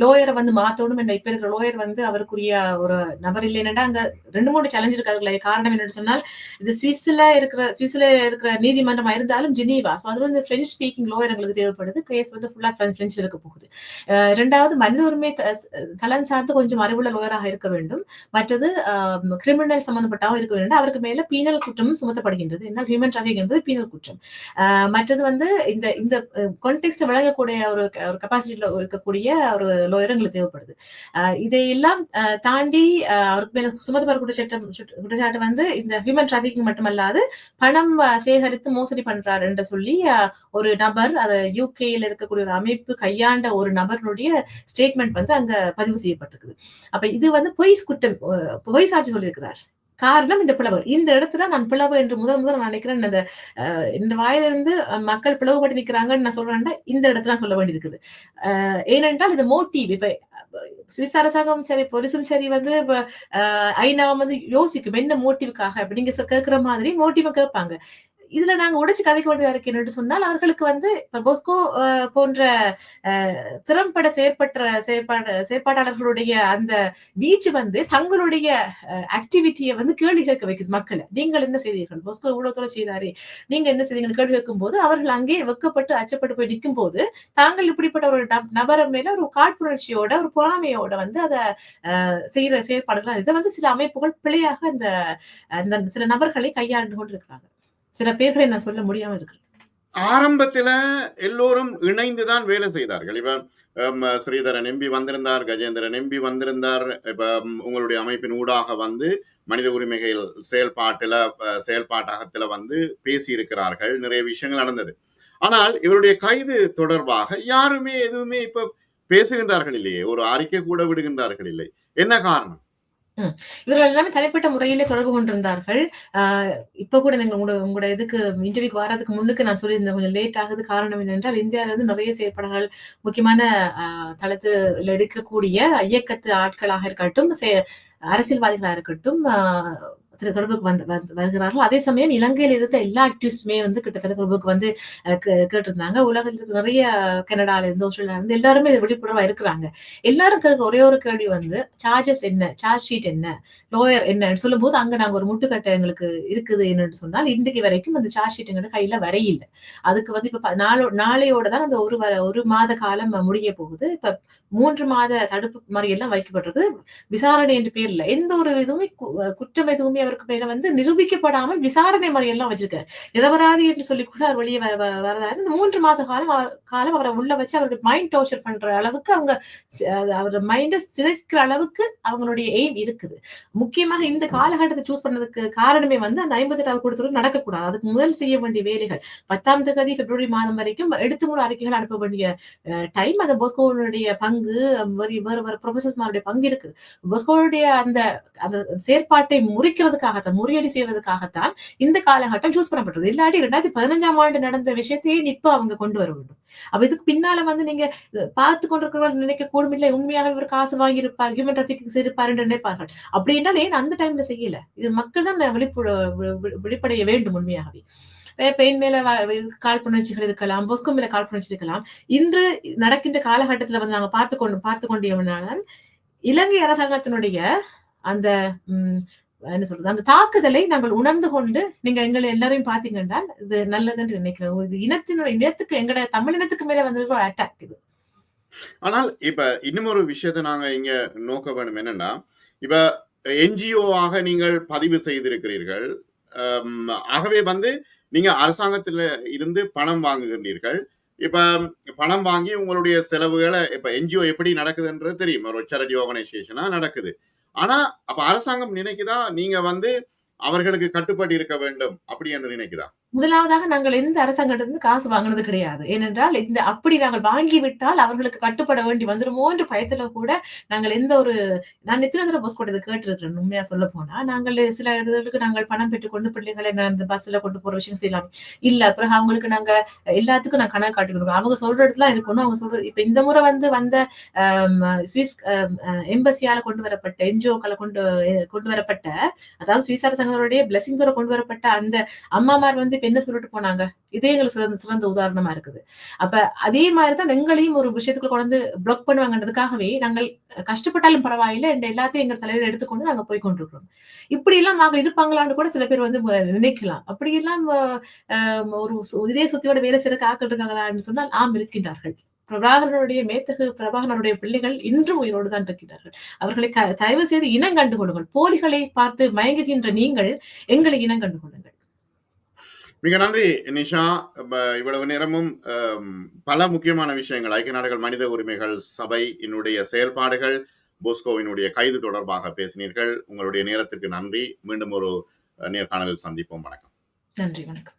லோயரை வந்து மாத்தணும். இப்ப இருக்கிற லோயர் வந்து அவருக்குரிய ஒரு நபர் இல்லை. என்னன்னா அங்க 2-3 சேலஞ்ச் இருக்கு. அதுக்குள்ள காரணம் என்னன்னு சொன்னால், இது சுவிஸ்ல இருக்கிற நீதிமன்றமா இருந்தாலும் ஜெனீவா. சோ அது வந்து பிரெஞ்சு ஸ்பீக்கிங் லோயர் எங்களுக்கு தேவைப்படுது. கேஸ் வந்து ஃபுல்லா பிரெஞ்சு இருக்க போகுது. 2வது மனித உரிமை தளம் சார்ந்து கொஞ்சம் அறிவுள்ள லோயராக இருக்க வேண்டும். மற்றது கிரிமினல் சம்பந்தப்பட்ட இருக்க வேண்டும். அவருக்கு மேல பீனல் குற்றமும் சுமத்தப்படுகின்றது. என்னால் ஹியூமன் டிராபிக் என்பது பீனல் குற்றம். மற்றது வந்து இந்த கான்டெக்ஸ்ட் வழங்கக்கூடிய ஒரு கெப்பாசிட்டியில இருக்கக்கூடிய ஒரு லோயர் எங்களுக்கு தேவைப்படுது. இதையெல்லாம் தாண்டி அவருக்கு மேல சுமத்தப்பட குற்றச்சாட்டு வந்து இந்த ஹியூமன் டிராபிக் மட்டுமல்லாது பணம் சேகரித்து மோசடி பண்றாரு என்று சொல்லி ஒரு நபர், அது யூகேயில் இருக்கக்கூடிய ஒரு அமைப்பு கையாண்ட ஒரு நபருடைய ஸ்டேட்மெண்ட் வந்து அங்க பதிவு செய்யப்பட்டிருக்குது. அப்ப இது வந்து பொய் சாட்சி சொல்லியிருக்கிறார். காரணம் இந்த பிளவு. இந்த இடத்துல நான் பிளவு என்று முதல் முதல் நான் நினைக்கிறேன். இந்த வாயிலிருந்து மக்கள் பிளவுபட்டு நிக்கிறாங்கன்னு நான் சொல்றேன்டா, இந்த இடத்துல நான் சொல்ல வேண்டியிருக்குது. ஏனென்றால் இது மோட்டிவ். இப்ப சுவிஸ் அரசாங்கமும் சரி, போலீஸும் சரி வந்து ஐநா வந்து யோசிக்கும் என்ன மோட்டிவுக்காக. இப்ப நீங்க கேட்கிற மாதிரி மோட்டிவ கேட்பாங்க. இதுல நாங்க உடைச்சு கதைக்க வேண்டியதா இருக்கு என்று சொன்னால், அவர்களுக்கு வந்து இப்ப போஸ்கோ போன்ற திறம்பட செயற்பாட்டாளர்களுடைய அந்த வீச்சு வந்து தங்களுடைய ஆக்டிவிட்டியை வந்து கேள்வி கேட்க வைக்குது மக்களை. நீங்கள் என்ன செய்தீர்கள்? போஸ்கோ இவ்வளவு தூரம் செய்தாரே, நீங்க என்ன செய்தீங்கன்னு கேள்வி கேட்கும் போது அவர்கள் அங்கே வெக்கப்பட்டு அச்சப்பட்டு போய் நிற்கும் போது, தாங்கள் இப்படிப்பட்ட ஒரு நபரை மேல ஒரு காழ்ப்புணர்ச்சியோட ஒரு பொறாமையோட வந்து அதை செய்யற செயற்பாடுகள். இதை வந்து சில அமைப்புகள் பிழையாக அந்த சில நபர்களை கையாண்டு கொண்டிருக்கிறாங்க. சில பேர்களை நான் சொல்ல முடியாம இருக்கு. ஆரம்பத்துல எல்லோரும் இணைந்துதான் வேலை செய்தார்கள். இப்ப ஸ்ரீதரன் எம்பி வந்திருந்தார், கஜேந்திரன் எம்பி வந்திருந்தார். இப்ப உங்களுடைய அமைப்பின் ஊடாக வந்து மனித உரிமைகள் செயல்பாட்டகத்துல வந்து பேசி இருக்கிறார்கள். நிறைய விஷயங்கள் நடந்தது. ஆனால் இவருடைய கைது தொடர்பாக யாருமே எதுவுமே இப்ப பேசுகின்றார்கள் இல்லையே, ஒரு அறிக்கை கூட விடுகின்றார்கள் இல்லை. என்ன காரணம்? இவர்கள் எல்லாமே தனிப்பட்ட முறையிலே தொடர்பு கொண்டிருந்தார்கள். இப்ப கூட நீங்க உங்களோட இதுக்கு இன்டர்வியூக்கு வர்றதுக்கு முன்னுக்கு நான் சொல்லியிருந்தேன், கொஞ்சம் லேட் ஆகுது. காரணம் என்னென்றால், இந்தியாவில இருந்து நிறைய செயற்பாடுகள் முக்கியமான தளத்துல இருக்கக்கூடிய இயக்கத்து ஆட்களாக இருக்கட்டும், அரசியல்வாதிகளா இருக்கட்டும், தொடர்புக்கு வருகிறார்கள். அதே சமயம் இலங்கையில் இருந்த எல்லா ஆக்டிவிஸ்டுமே வந்து கிட்டத்தட்ட தொடர்புக்கு வந்து கேட்டிருந்தாங்க. உலகத்துக்கு நிறைய கனடால இருந்து, ஆஸ்திரேலியா இருந்து எல்லாருமே விழிப்புணர்வா இருக்கிறாங்க. எல்லாரும் கேட்கிற ஒரே ஒரு கேள்வி வந்து சார்ஜஸ் என்ன, சார்ஜ் ஷீட் என்ன, லோயர் என்னன்னு சொல்லும் போது, அங்க நாங்க ஒரு முட்டுக்கட்டை எங்களுக்கு இருக்குது என்னன்னு சொன்னால், இன்றைக்கு வரைக்கும் அந்த சார்ஜ் ஷீட் எங்க கையில வரையில. அதுக்கு வந்து இப்ப நாளையோட தான் அந்த ஒரு மாத காலம் முடிய போகுது. இப்ப 3 மாத தடுப்பு மறியெல்லாம் வைக்கப்பட்டிருக்கு. விசாரணை என்று பேர்ல எந்த ஒரு இதுவுமே குற்றம் எதுவுமே அவருக்கு மேல வந்து நிரூபிக்கப்படாமல் விசாரணை முறையெல்லாம் வச்சிருக்காரு. நிரபராதி என்று சொல்லி கூட அவர் வெளியே வரதாரு. இந்த 3 மாச காலம் அவரை உள்ள வச்சு அவருடைய மைண்ட் டார்ச்சர் பண்ற அளவுக்கு அவங்க அவரோட மைண்ட சிதைக்கிற அளவுக்கு அவங்களுடைய எய்ம் இருக்குது. முக்கியமாக இந்த காலகட்டத்தை சூஸ் பண்ணதுக்கு காரணமே வந்து அந்த 58வது கூட்டத்தொடர் நடக்கக்கூடாது. அதுக்கு முதல் செய்ய வேண்டிய வேலைகள் 10ஆம் தேதி பிப்ரவரி மாதம் வரைக்கும் எடுத்துமுறை அறிக்கைகள் அனுப்ப வேண்டிய டைம். அந்த போஸ்கோனுடைய பங்கு வேறு ப்ரொஃபசர்ஸ்மாருடைய பங்கு இருக்குது. போஸ்கோனுடைய அந்த செயற்பாட்டை முறிக்கிறதுக்காகத்தான், முறியடி செய்வதற்காகத்தான் இந்த காலகட்டம் சூஸ் பண்ணப்பட்டது. இல்லாட்டி 2015ஆம் ஆண்டு நடந்த விஷயத்தையே இப்ப அவங்க கொண்டு வர வேண்டும். அப்ப இதுக்கு பின்னால வந்து நீங்க பார்த்து கொண்டிருக்கிறவர்கள் நினைக்க கூடும், இல்லை உண்மையாக இவர் காசு வாங்கியிருப்பார், ஹியூமன் டிராபிக் செய்திருப்பார் என்று நினைப்பார்கள். அப்படி என்றால் ஏன் அந்த டைம்ல செய்யல? இது மக்கள் தான் வெளிப்படைய வேண்டும் உண்மையாகவே. பெண் மேல காழ்ப்புணர்ச்சிகள் இருக்கலாம், போஸ்கோ மேல காழ்ப்புணர்ச்சி இருக்கலாம். இன்று நடக்கின்ற காலகட்டத்துல வந்து நாங்க பார்த்து கொண்டோம்னால் இலங்கை அரசாங்கத்தினுடைய அந்த என்ன சொல்றது, அந்த தாக்குதலை நாங்கள் உணர்ந்து கொண்டு நீங்க எங்களை எல்லாரையும் பாத்தீங்கன்னா இது நல்லதுன்னு நினைக்கிறேன். இது இனத்துக்கு எங்கட தமிழினத்துக்கு மேல வந்திருக்கிற ஒரு அட்டாக் இது. ஆனால் இப்ப இன்னும் ஒரு விஷயத்தை நாங்க இங்க நோக்க வேண்டும். என்னன்னா, இப்ப என்ஜிஓ ஆக நீங்கள் பதிவு செய்திருக்கிறீர்கள். ஆகவே வந்து நீங்க அரசாங்கத்துல இருந்து பணம் வாங்குகின்றீர்கள். இப்ப பணம் வாங்கி உங்களுடைய செலவுகளை இப்ப என்ஜிஓ எப்படி நடக்குதுன்றது தெரியும். ஒரு சேரிட்டி ஆர்கனைசேஷனா நடக்குது. ஆனா அப்ப அரசாங்கம் நினைக்குதா நீங்க வந்து அவர்களுக்கு கட்டுப்பட்டு இருக்க வேண்டும் அப்படி என்று நினைக்குதா? முதலாவதாக நாங்கள் எந்த அரசாங்கத்திலிருந்து காசு வாங்கினது கிடையாது. ஏனென்றால் அப்படி நாங்கள் வாங்கிவிட்டால் அவர்களுக்கு கட்டுப்பட வேண்டி வந்துருமோ என்ற பயத்துல கூட நாங்கள் எந்த ஒரு நான் எத்தனை தடவை போஸ்கோ இதை கேட்டிருக்கிறேன். உண்மையா சொல்ல போனா நாங்கள் சில இடங்களுக்கு நாங்கள் பணம் பெற்றுக்கொண்டு பிள்ளைகளை அந்த பஸ்ல கொண்டு போற விஷயம் செய்யலாம். இல்ல பிறகு அவங்களுக்கு நாங்க எல்லாத்துக்கும் நான் கணக்கு காட்டி கொடுக்கணும். அவங்க சொல்ற இடத்துல இருக்கணும். அவங்க சொல்றது இப்ப இந்த முறை வந்த சுவிஸ் எம்பசியால கொண்டு வரப்பட்ட என்ஜிஓக்களை கொண்டு வரப்பட்ட, அதாவது சுவிஸ் அரசாங்கங்களுடைய பிளஸிங்ஸோட கொண்டு வரப்பட்ட அந்த அம்மாமார் வந்து என்ன சொல்லிட்டு போனாங்க, இதே எங்களுக்கு சிறந்த உதாரணமா இருக்குது. அப்ப அதே மாதிரிதான் எங்களையும் ஒரு விஷயத்துக்குள்ள கொண்டு பிளாக் பண்ணுவாங்கன்றதுக்காகவே நாங்கள் கஷ்டப்பட்டாலும் பரவாயில்லை என்ற எல்லாத்தையும் எங்க தலையில எடுத்துக்கொண்டு நாங்க போய் கொண்டிருக்கிறோம். இப்படி எல்லாம் நாங்க இருப்பாங்களான்னு கூட சில பேர் வந்து நினைக்கலாம். அப்படி எல்லாம் ஒரு இதே சுத்தியோட வேலை செய்யறதுக்கு ஆக்கள் இருக்காங்களான்னு சொன்னால் ஆம், இருக்கின்றார்கள். பிரபாகரனுடைய பிள்ளைகள் இன்றும் உயிரோடு தான் இருக்கிறார்கள். அவர்களை தயவு செய்து இனம் கண்டு கொள்ளுங்கள். போலிகளை பார்த்து மயங்குகின்ற நீங்கள் எங்களை இனம் கண்டு கொள்ளுங்கள். மிக நன்றி நிஷா. இவ்வளவு நேரமும் பல முக்கியமான விஷயங்கள், ஐக்கிய நாடுகள் மனித உரிமைகள் சபை என்னுடைய செயல்பாடுகள், போஸ்கோவினுடைய கைது தொடர்பாக பேசினீர்கள். உங்களுடைய நேரத்திற்கு நன்றி. மீண்டும் ஒரு நேர்காணலில் சந்திப்போம். வணக்கம். நன்றி, வணக்கம்.